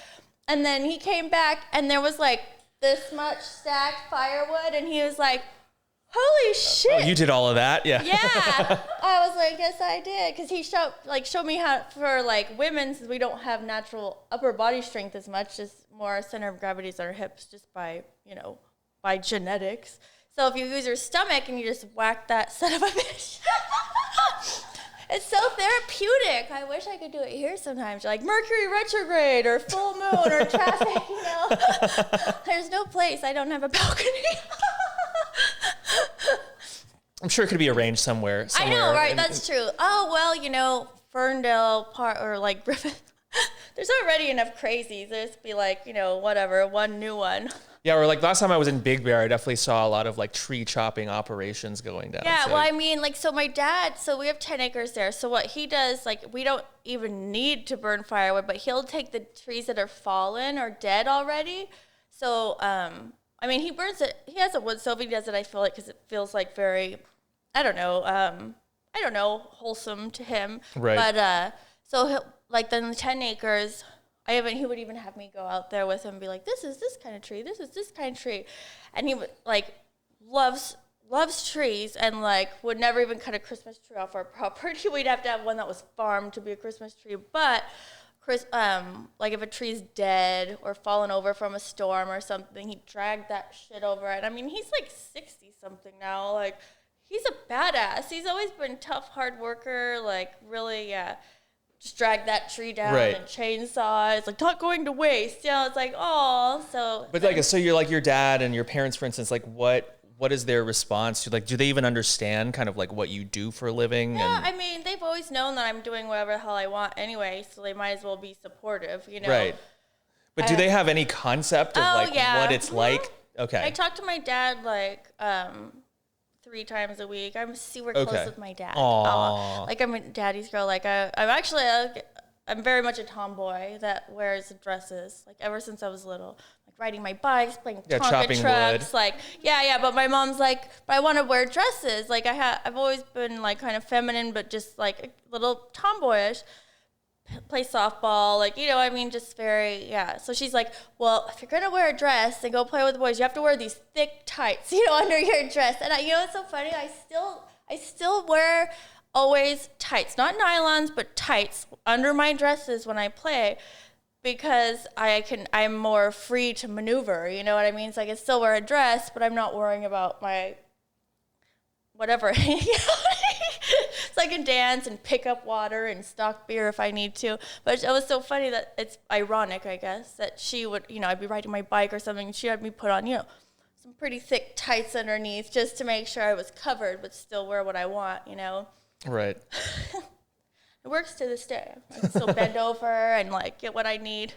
And then he came back and there was like this much stacked firewood. And he was like, holy shit. Oh, you did all of that? Yeah. Yeah. I was like, yes, I did. Because he showed me how, for like women, since we don't have natural upper body strength as much, just more center of gravity is our hips just by, by genetics. So if you use your stomach and you just whack that son of a bitch, it's so therapeutic. I wish I could do it here sometimes. Like Mercury retrograde or full moon or traffic, There's no place. I don't have a balcony. I'm sure it could be arranged somewhere. I know, right? That's true. Oh, well, Ferndale or like Griffith. There's already enough crazies. There's be like, whatever, one new one. Yeah, or like last time I was in Big Bear, I definitely saw a lot of like tree chopping operations going down. Yeah, well, I mean, like, so my dad, we have 10 acres there. So what he does, like, we don't even need to burn firewood, but he'll take the trees that are fallen or dead already. So, I mean, he burns it. He has a wood stove. He does it, I feel like, because it feels like very, I don't know, wholesome to him. Right. But, so he'll, like, then the 10 acres, he would even have me go out there with him and be like, this is this kind of tree. This is this kind of tree. And he would, like, loves trees and, like, would never even cut a Christmas tree off our property. We'd have to have one that was farmed to be a Christmas tree. But, like, if a tree's dead or fallen over from a storm or something, he'd drag that shit over it. I mean, he's, like, 60-something now. Like, he's a badass. He's always been tough, hard worker, like, really, just drag that tree down and chainsaw. It's like not going to waste. It's like, oh, so. But like, so you're like your dad and your parents, for instance, like what is their response to, like, do they even understand kind of like what you do for a living? Yeah, I mean, they've always known that I'm doing whatever the hell I want anyway, so they might as well be supportive, Right. But do they have any concept of what it's like? Okay. I talk to my dad like 3 times a week. I'm super close with my dad. Like, I'm a daddy's girl. Like, I'm very much a tomboy that wears dresses. Like, ever since I was little, like riding my bikes, playing Tonka trucks. Wood. Like, yeah. But my mom's like, but I want to wear dresses. Like, I've always been like kind of feminine, but just like a little tomboyish. Play softball, like, I mean, just very, So she's like, well, if you're going to wear a dress and go play with the boys, you have to wear these thick tights, under your dress. And it's so funny. I still wear always tights, not nylons, but tights under my dresses when I play because I'm more free to maneuver. You know what I mean? So I can still wear a dress, but I'm not worrying about my whatever. So I can dance and pick up water and stock beer if I need to. But it was so funny that it's ironic, I guess, that she would, I'd be riding my bike or something, and she had me put on, some pretty thick tights underneath just to make sure I was covered but still wear what I want, Right. It works to this day. I can still bend over and, like, get what I need.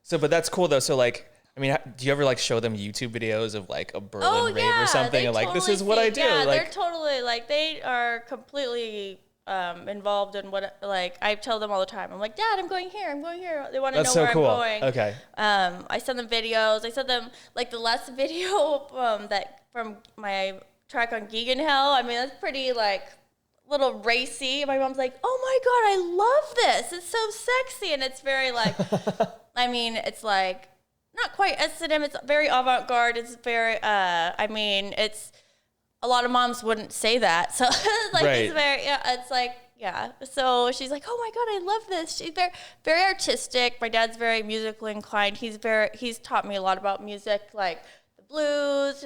So, but that's cool, though. So, like, I mean, do you ever like show them YouTube videos of like a Berlin rave or something? And like, this is what I do. Yeah, like, they're totally like, they are completely involved in what, like, I tell them all the time. I'm like, Dad, I'm going here. They want to know so where cool. I'm going. Okay. I send them videos. I sent them, like, the last video that from my track on Geegan Hill. I mean, that's pretty, like, little racy. My mom's like, oh my God, I love this. It's so sexy. And it's very, like, I mean, it's, like, not quite S&M. It's very avant-garde. It's very, I mean, it's, a lot of moms wouldn't say that. So, like, right. it's very, yeah, it's like, yeah. So she's like, oh my God, I love this. She's very, very artistic. My dad's very musically inclined. He's taught me a lot about music, like the blues.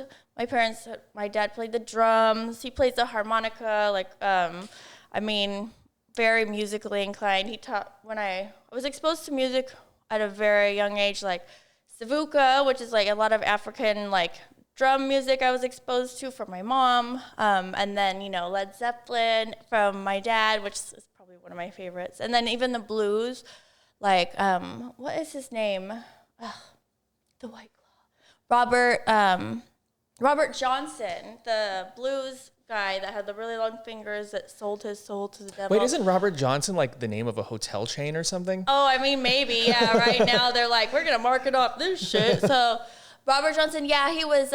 My dad played the drums. He plays the harmonica. Like, I mean, very musically inclined. He taught, when I was exposed to music at a very young age, like Savuka, which is like a lot of African, like, drum music I was exposed to from my mom, and then, you know, Led Zeppelin from my dad, which is probably one of my favorites, and then even the blues, like, what is his name? The White Claw. Robert Johnson, the blues guy that had the really long fingers that sold his soul to the devil. Wait, isn't Robert Johnson like the name of a hotel chain or something? Oh, I mean, maybe, yeah. Right now they're like, we're gonna market off this shit, so. Robert Johnson, yeah, he was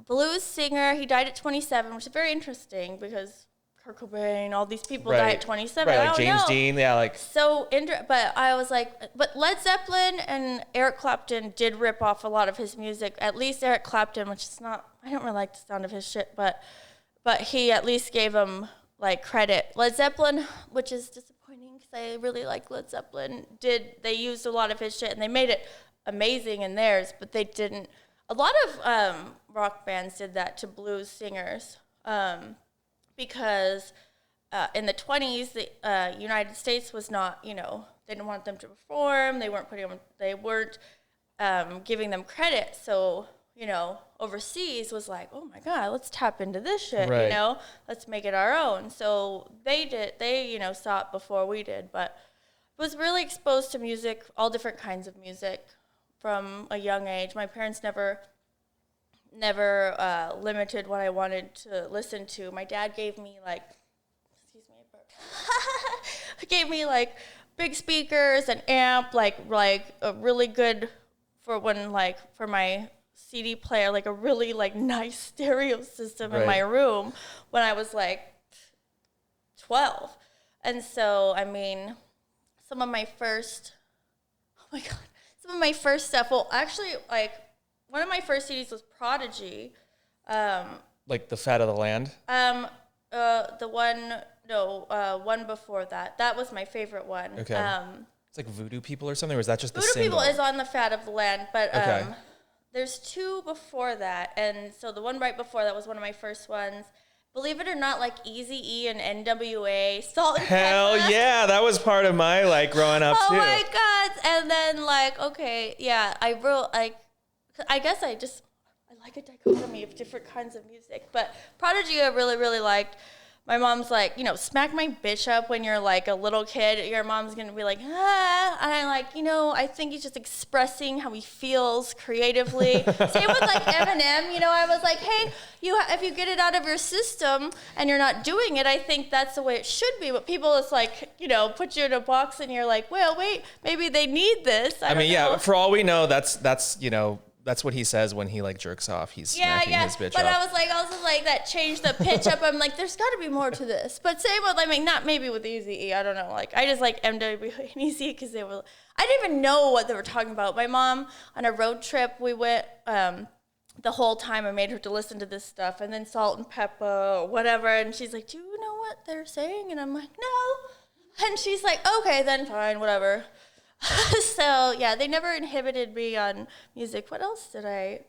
blues singer. He died at 27, which is very interesting because Kurt Cobain, all these people die at 27. Right, like James Dean, yeah, like. So, but I was like, but Led Zeppelin and Eric Clapton did rip off a lot of his music. At least Eric Clapton, which is not, I don't really like the sound of his shit, but he at least gave him, like, credit. Led Zeppelin, which is disappointing because I really like Led Zeppelin, they used a lot of his shit and they made it amazing in theirs, but they didn't. A lot of rock bands did that to blues singers because in the 20s, the United States was not, you know, they didn't want them to perform. They weren't giving them credit. So, you know, overseas was like, oh my God, let's tap into this shit, right. You know, let's make it our own. So they, you know, saw it before we did, but was really exposed to music, all different kinds of music from a young age. My parents never limited what I wanted to listen to. My dad gave me, like, gave me, like, big speakers, an amp, like a really good for my CD player, like a really, like, nice stereo system in my room when I was, like, 12. And so, I mean, some of my first stuff, well, actually, like, one of my first CDs was Prodigy. Like The Fat of the Land? One before that. That was my favorite one. Okay. It's like Voodoo People or something, or is that just the Voodoo single? People is on The Fat of the Land, but there's two before that. And so the one right before that was one of my first ones. Believe it or not, like Eazy-E and NWA, Salt and Hell Pepper. Yeah, that was part of my, like, growing up too. Oh my God. And then, like, okay, yeah, I guess I like a dichotomy of different kinds of music. But Prodigy I really, really liked. My mom's like, you know, smack my bitch up when you're, like, a little kid. Your mom's going to be like, ah. And I'm like, you know, I think he's just expressing how he feels creatively. Same with, like, Eminem. You know, I was like, hey, if you get it out of your system and you're not doing it, I think that's the way it should be. But people just, like, you know, put you in a box and you're like, well, wait, maybe they need this. I mean, yeah, for all we know, that's you know, that's what he says when he, like, jerks off. He's smacking his bitch but off. I was like, also like that changed the pitch up. I'm like, there's got to be more to this. But same with, I mean, not maybe with Eazy-E. I don't know. Like, I just like MWA and Eazy-E because I didn't even know what they were talking about. My mom on a road trip, we went the whole time. I made her to listen to this stuff, and then Salt and Pepper or whatever. And she's like, do you know what they're saying? And I'm like, no. And she's like, okay, then fine, whatever. So, yeah, they never inhibited me on music. What else did I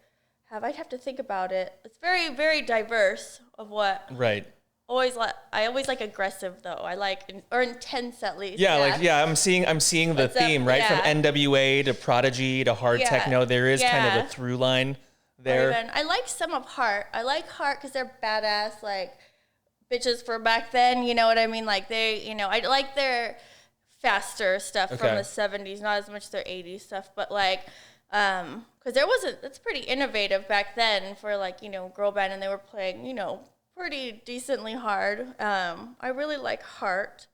have? I'd have to think about it. It's very, very diverse of what. Right. I always like aggressive, though. I like, or intense at least. Yeah, I'm seeing the theme, right? Yeah. From NWA to Prodigy to hard techno. There is kind of a through line there. I like some of Heart. I like Heart because they're badass, like, bitches for back then. You know what I mean? Like, they, you know, I like their faster stuff from the 70s, not as much their 80s stuff, but like, because it's pretty innovative back then for, like, you know, girl band, and they were playing, you know, pretty decently hard. I really like Heart.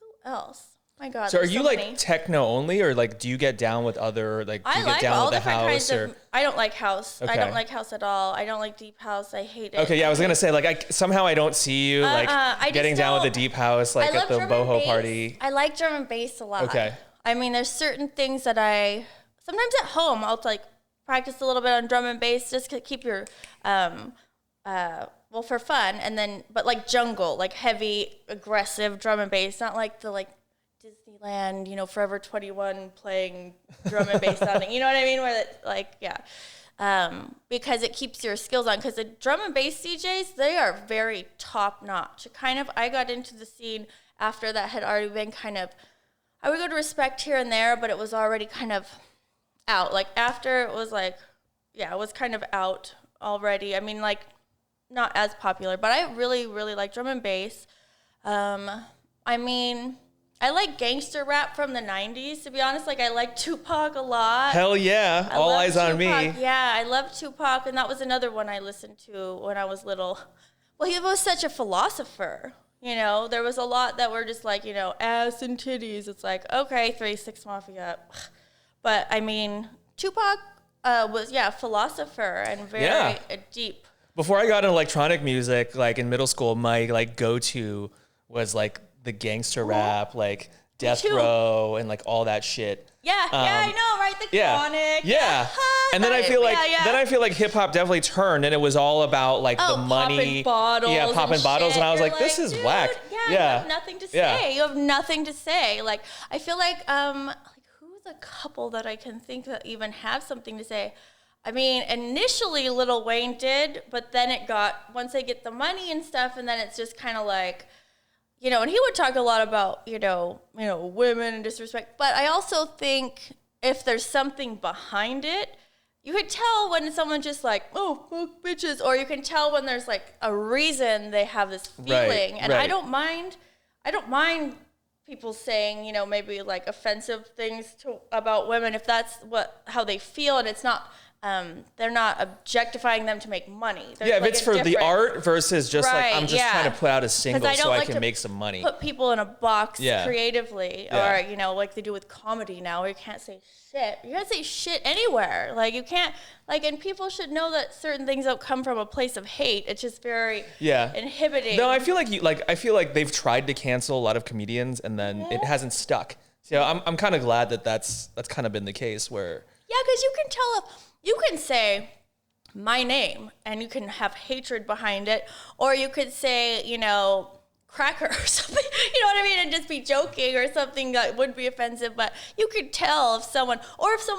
Who else? My God. So are you like many. techno only, or like do you get down with other, like do you get down all with the different house? kinds of. I don't like house. Okay. I don't like house at all. I don't like deep house. I hate it. Okay, yeah, I was gonna say like somehow I don't see you like getting down with the deep house like at the boho party. I like drum and bass a lot. Okay. I mean, there's certain things that sometimes at home I'll like practice a little bit on drum and bass just to keep your well, for fun, and then but like jungle, like heavy aggressive drum and bass, not like the like Disneyland, Forever 21 playing drum and bass sounding, you know what I mean? Where it, like, yeah. Because it keeps your skills on. Because the drum and bass DJs, they are very top notch. I got into the scene after that had already been I would go to Respect here and there, but it was already kind of out. Like after it was like, yeah, it was kind of out already. I mean, like not as popular, but I really, really like drum and bass. I mean, I like gangster rap from the 90s, to be honest. Like, I like Tupac a lot. Hell yeah. All eyes on me. Yeah, I love Tupac, and that was another one I listened to when I was little. Well, he was such a philosopher, There was a lot that were just like, ass and titties. It's like, okay, 3 6 Mafia. But, I mean, Tupac was, a philosopher and very deep. Before I got into electronic music, like in middle school, my like go-to was like the gangster rap, like Death Row and like all that shit. Yeah, I know, right? The Chronic. Yeah. And then I feel like hip hop definitely turned, and it was all about like the money. Popping bottles, and I was like, this is whack. Yeah, you have nothing to say. You have nothing to say. Like I feel like who's a couple that I can think that even have something to say? I mean, initially Lil Wayne did, but then it got once they get the money and stuff, and then it's just kind of like. And he would talk a lot about, women and disrespect. But I also think if there's something behind it, you could tell when someone's just like, oh, fuck bitches. Or you can tell when there's like a reason they have this feeling. And I don't mind people saying, maybe like offensive things about women if that's how they feel. And it's not, they're not objectifying them to make money. There's if it's for the art versus just like, I'm just trying to put out a single so I can make some money. Put people in a box creatively or, like they do with comedy now where you can't say shit. You can't say shit anywhere. Like you can't, and people should know that certain things don't come from a place of hate. It's just very inhibiting. No, I feel like they've tried to cancel a lot of comedians and then it hasn't stuck. So I'm kind of glad that's kind of been the case where. Yeah, because you can tell you can say my name and you can have hatred behind it, or you could say, cracker or something, you know what I mean, and just be joking or something that would be offensive, but you could tell if someone's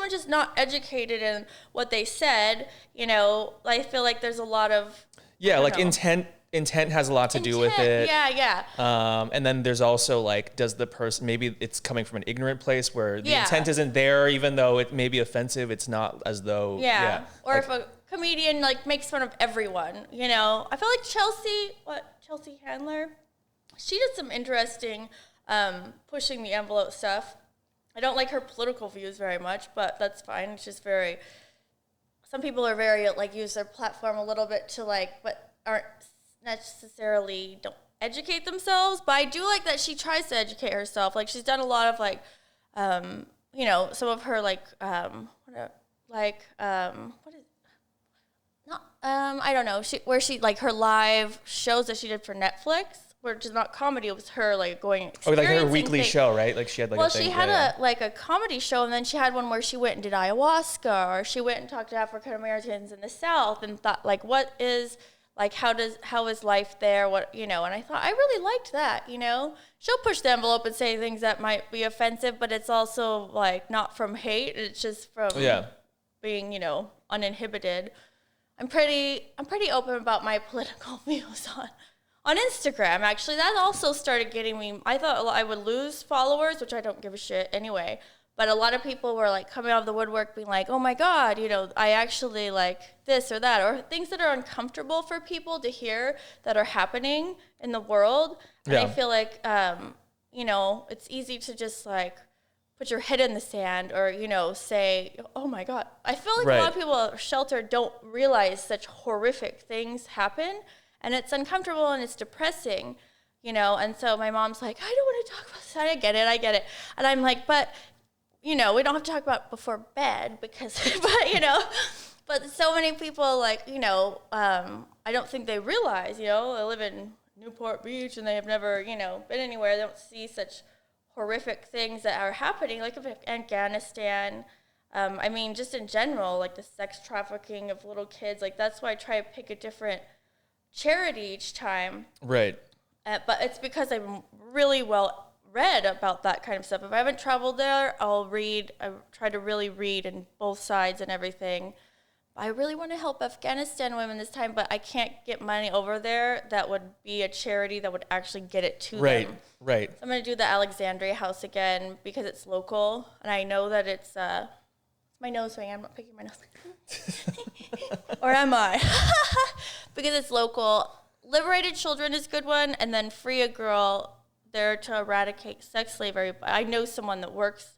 just not educated in what they said, I feel like there's a lot of intent has a lot to do with it. Yeah. And then there's also like, does the person, maybe it's coming from an ignorant place where the intent isn't there, even though it may be offensive, it's not as though. Yeah. Or like, if a comedian like makes fun of everyone, I feel like Chelsea Handler, she did some interesting pushing the envelope stuff. I don't like her political views very much, but that's fine. It's just some people are very like use their platform a little bit to like, but aren't necessarily don't educate themselves, but I do like that she tries to educate herself. Like she's done a lot of like, some of her like, I don't know. She like her live shows that she did for Netflix, which is not comedy. It was her like going. Like her weekly show, right? Like she had like. Well, she had a comedy show, and then she had one where she went and did ayahuasca, or she went and talked to African Americans in the South, and thought like, what is. Like, how is life there? What, and I thought, I really liked that, She'll push the envelope and say things that might be offensive, but it's also, like, not from hate. It's just from being, uninhibited. I'm pretty open about my political views on Instagram, actually. That also started getting me, I thought I would lose followers, which I don't give a shit anyway. But a lot of people were like coming out of the woodwork being like, oh my God, I actually like this or that, or things that are uncomfortable for people to hear that are happening in the world. And I feel like, it's easy to just like put your head in the sand or, say, oh my God. I feel like a lot of people sheltered don't realize such horrific things happen. and it's uncomfortable and it's depressing, you know. And so my mom's like, I don't want to talk about this. I get it. And I'm like, but, you know, we don't have to talk about it before bed because, but, you know, but so many people, like, you know, I don't think they realize, you know, they live in Newport Beach and they have never, you know, been anywhere. They don't see such horrific things that are happening, like Afghanistan. I mean, just in general, like the sex trafficking of little kids. Like, that's why I try to pick a different charity each time. Right. But it's because I'm really well read about that kind of stuff. If I haven't traveled there, I'll read. I try to really read in both sides and everything. I really want to help Afghanistan women this time, but I can't get money over there. That would be a charity that would actually get it to them. Right. So I'm going to do the Alexandria House again because it's local, and I know that it's my nose ring. I'm not picking my nose. Or am I? Because it's local. Liberated Children is a good one, and then Free a Girl, there to eradicate sex slavery. I know someone that works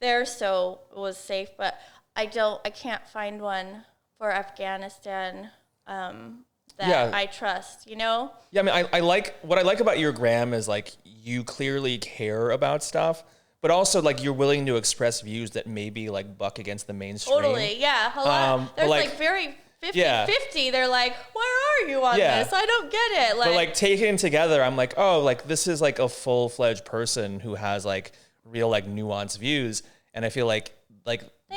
there, so it was safe, but I can't find one for Afghanistan that I trust, you know? Yeah, I mean, I like, what I like about your gram is, like, you clearly care about stuff, but also, like, you're willing to express views that maybe, like, buck against the mainstream. Totally, yeah. A lot, there's, like, very 50-50. They're like, where are you on this? I don't get it. Like, but, like, taken together, I'm like, oh, like, this is, like, a full-fledged person who has, like, real, like, nuanced views, and I feel like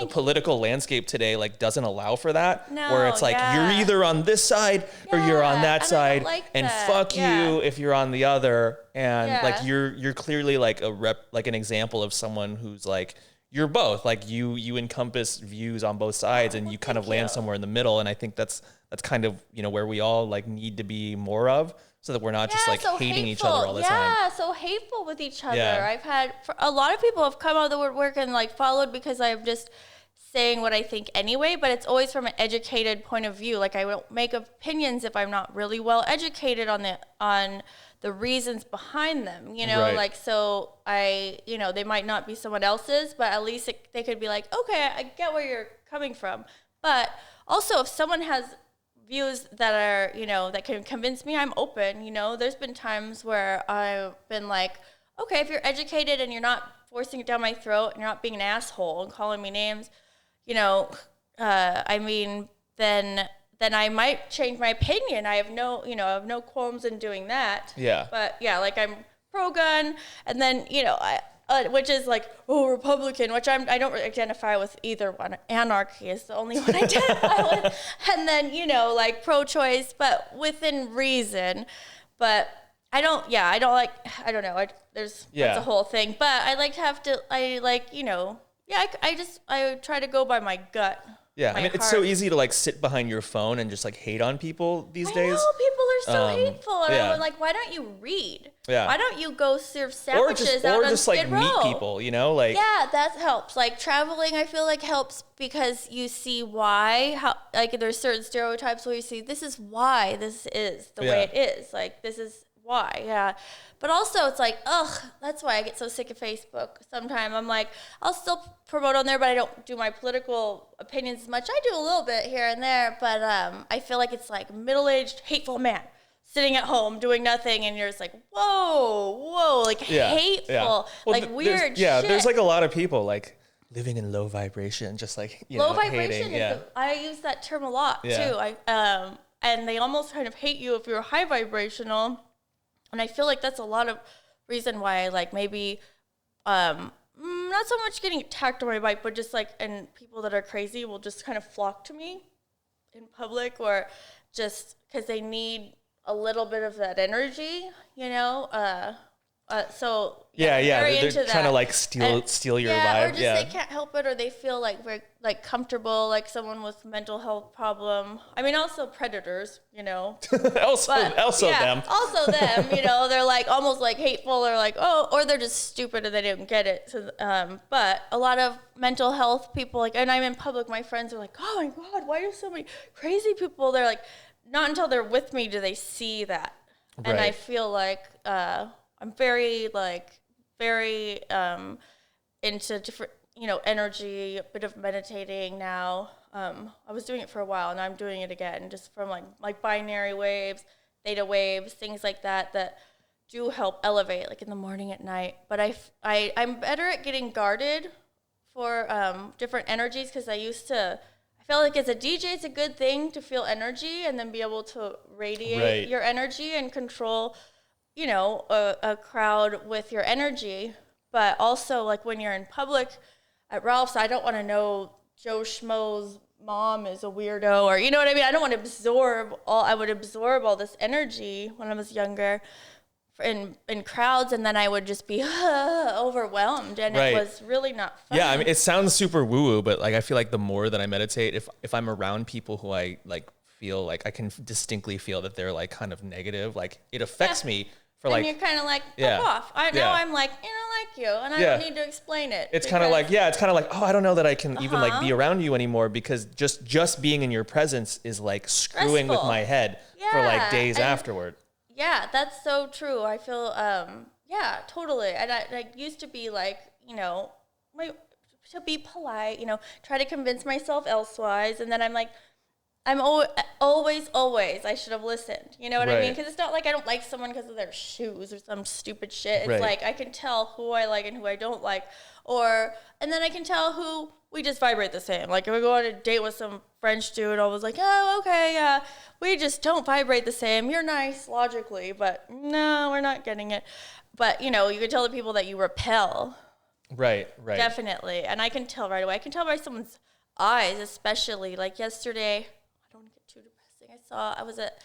the political landscape today, like, doesn't allow for that. No, where it's like, you're either on this side or you're on that side, and fuck you if you're on the other. And like, you're clearly like an example of someone who's like, you're both, like, you encompass views on both sides, and you kind of land somewhere in the middle. And I think that's kind of, you know, where we all, like, need to be more of, so that we're not just, like, so hating each other all the time. Yeah, so hateful with each other. I've had, a lot of people have come out of the woodwork and, like, followed because I'm just saying what I think anyway, but it's always from an educated point of view. Like, I don't make opinions if I'm not really well educated on the reasons behind them, you know? Like, so you know, they might not be someone else's, but at least they could be like, okay, I get where you're coming from. But also, if someone has views that are, you know, that can convince me, I'm open, you know? There's been times where I've been like, okay, if you're educated and you're not forcing it down my throat and you're not being an asshole and calling me names, you know, I mean, then I might change my opinion. I have no qualms in doing that. Yeah. But yeah, like, I'm pro-gun, and then, you know, which is like, Republican, which I don't identify with either one. Anarchy is the only one I identify with. And then, you know, like, pro-choice, but within reason. But that's a whole thing. But I try to go by my gut. Yeah, I mean, it's so easy to, like, sit behind your phone and just, like, hate on people these days. I know, people are so hateful. And I'm like, why don't you read? Yeah. Why don't you go serve sandwiches out on Skid Row? Or just, like, meet people, you know? Like, yeah, that helps. Like, traveling, I feel like, helps because you see why. Like, there's certain stereotypes where you see, this is why this is the way it is. Like, this is why, yeah. But also, it's like, that's why I get so sick of Facebook. Sometimes I'm like, I'll still promote on there, but I don't do my political opinions as much. I do a little bit here and there, but I feel like it's like middle-aged, hateful man sitting at home doing nothing, and you're just like, whoa, like, hateful, well, like, weird shit. There's, like, a lot of people, like, living in low vibration, just, like, you know, low vibration hating. I use that term a lot, too. And they almost kind of hate you if you're high vibrational. And I feel like that's a lot of reason why, like, maybe not so much getting attacked on my bike, but just, like, and people that are crazy will just kind of flock to me in public, or just because they need a little bit of that energy, you know? So they're trying to, like, steal your vibe. Or just they can't help it, or they feel like very, like, comfortable, like someone with mental health problem. I mean, also predators, you know. also them. Also them, you know. They're, like, almost, like, hateful, or like, or they're just stupid and they didn't get it. So, but a lot of mental health people, like, and I'm in public, my friends are like, oh my God, why are so many crazy people? They're like, not until they're with me do they see that. Right. And I feel like I'm very into different, you know, energy, a bit of meditating now. I was doing it for a while, and I'm doing it again, just from, like binary waves, theta waves, things like that do help elevate, like in the morning, at night. But I'm better at getting guarded for different energies, because I feel like as a DJ, it's a good thing to feel energy and then be able to radiate your energy and control, a crowd with your energy. But also, like when you're in public at Ralph's, I don't want to know Joe Schmo's mom is a weirdo, or you know what I mean? I don't want to absorb all this energy when I was younger in crowds, and then I would just be overwhelmed, and it was really not fun. Yeah, I mean, it sounds super woo-woo, but like I feel like the more that I meditate, if I'm around people who I like feel like I can distinctly feel that they're like kind of negative, like it affects me. And you're kind of like, fuck off. Now I'm like, I don't like you, and I don't need to explain it. It's kind of like, oh, I don't know that I can even like be around you anymore, because just being in your presence is like screwing with my head for like days afterward. Yeah, that's so true. I feel, totally. And I used to be like, to be polite, try to convince myself elsewise, and then I'm like, I'm always, I should have listened. You know what I mean? Because it's not like I don't like someone because of their shoes or some stupid shit. It's like I can tell who I like and who I don't like. And then I can tell who we just vibrate the same. Like if we go on a date with some French dude, I was like, oh, okay, yeah, we just don't vibrate the same. You're nice logically, but no, we're not getting it. But, you can tell the people that you repel. Right. Definitely. And I can tell right away. I can tell by someone's eyes, especially. Like yesterday, I don't want to get too depressing. I was at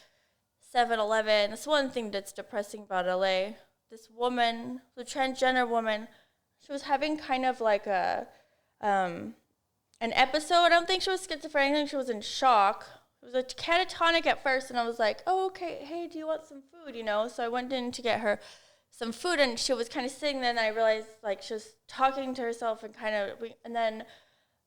7-Eleven. That's one thing that's depressing about LA. This woman, the transgender woman, she was having kind of like an episode. I don't think she was schizophrenic. I think she was in shock. It was a catatonic at first, and I was like, oh, okay, hey, do you want some food, So I went in to get her some food, and she was kind of sitting there, and I realized, like, she was talking to herself and then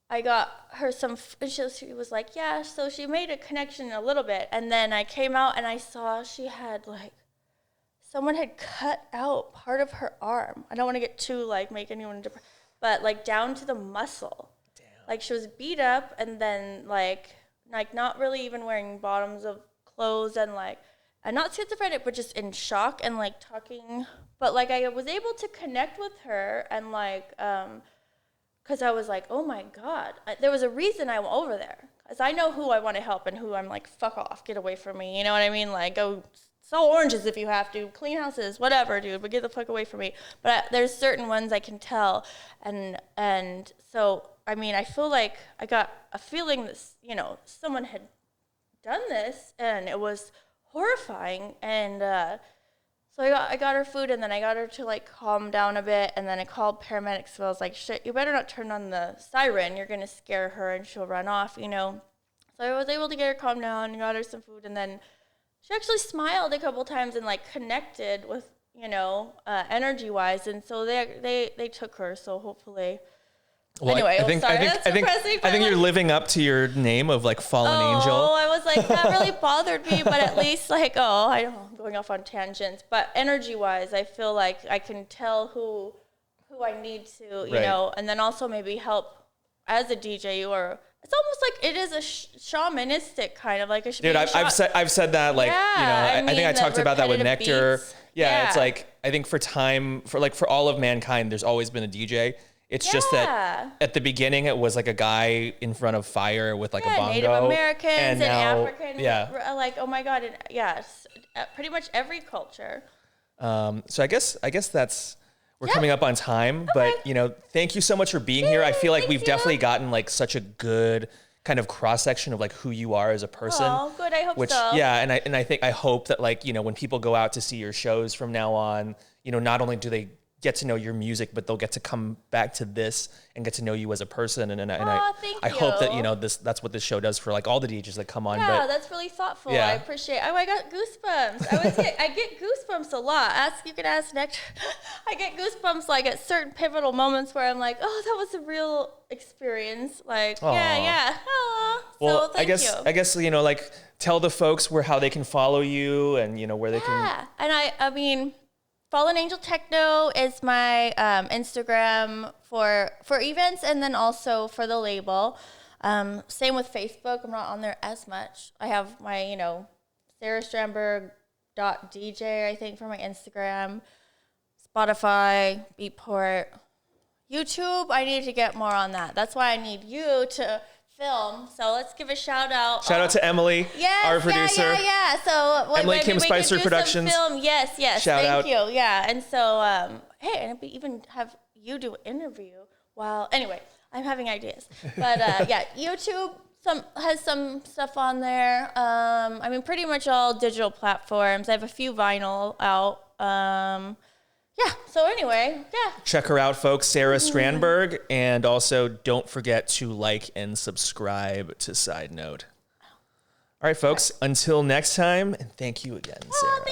I got her some, and she was like, yeah, so she made a connection a little bit, and then I came out, and I saw she had, like, someone had cut out part of her arm. I don't want to get too, like, make anyone depressed, but, like, down to the muscle. Damn. Like, she was beat up, and then, like not really even wearing bottoms of clothes, and, like, I'm not schizophrenic, but just in shock and, like, talking. But, like, I was able to connect with her, and, like, because I was like, oh, my God. There was a reason I went over there. Because I know who I want to help and who I'm like, fuck off, get away from me. You know what I mean? Like, go sell oranges if you have to, clean houses, whatever, dude, but get the fuck away from me. But there's certain ones I can tell. And so, I mean, I feel like I got a feeling that, someone had done this, and it was horrifying. And so I got her food, and then I got her to, like, calm down a bit, and then I called paramedics. So I was like, shit, you better not turn on the siren. You're going to scare her, and she'll run off, So I was able to get her calmed down and got her some food, and then she actually smiled a couple times and, like, connected with, energy-wise, and so they took her, so hopefully. Well, anyway, I think you're living up to your name of, like, Fallen Angel. Oh, I was like, that really bothered me, but at least, like, I'm going off on tangents. But energy-wise, I feel like I can tell who I need to, you know, and then also maybe help as a DJ, or it's almost like it is a shamanistic kind of like a. Dude, I've said that, like, I think I talked about that with Nectar. Yeah, it's like I think for all of mankind, there's always been a DJ. It's just that at the beginning, it was like a guy in front of fire with like a bongo. Native Americans and Africans. Yeah. Like, oh my God. And yes, pretty much every culture. So I guess we're coming up on time, but thank you so much for being here. I feel like we've definitely gotten like such a good kind of cross section of like who you are as a person. Oh, good. I hope so. Yeah. And I hope that, like, when people go out to see your shows from now on, not only do they get to know your music, but they'll get to come back to this and get to know you as a person. And I hope that, that's what this show does for like all the DJs that come on. Yeah, that's really thoughtful. Yeah. I appreciate it. Oh, I got goosebumps. I get goosebumps a lot. You can ask Nectar. I get goosebumps like at certain pivotal moments where I'm like, oh, that was a real experience. Like, aww. Yeah. Aww. Well, so thank you. I guess, like tell the folks how they can follow you and, where they can. Yeah. And I mean, Fallen Angel Techno is my Instagram for events, and then also for the label. Same with Facebook. I'm not on there as much. I have my, Sarah Strandberg Sarah.dj, I think, for my Instagram. Spotify, Beatport. YouTube, I need to get more on that. That's why I need you to film. So let's give a shout out. Shout out to Emily, our producer. Yeah. So Emily maybe Kim we Spicer can do Productions. some film. Yes. Shout out. Thank you. Yeah. And so, hey, and even have you do an interview. Anyway, I'm having ideas. But yeah, YouTube has some stuff on there. I mean, pretty much all digital platforms. I have a few vinyl out. Yeah. So anyway, yeah. Check her out, folks, Sarah Strandberg. And also don't forget to like and subscribe to Side Note. All right, folks, until next time. And thank you again, Sarah.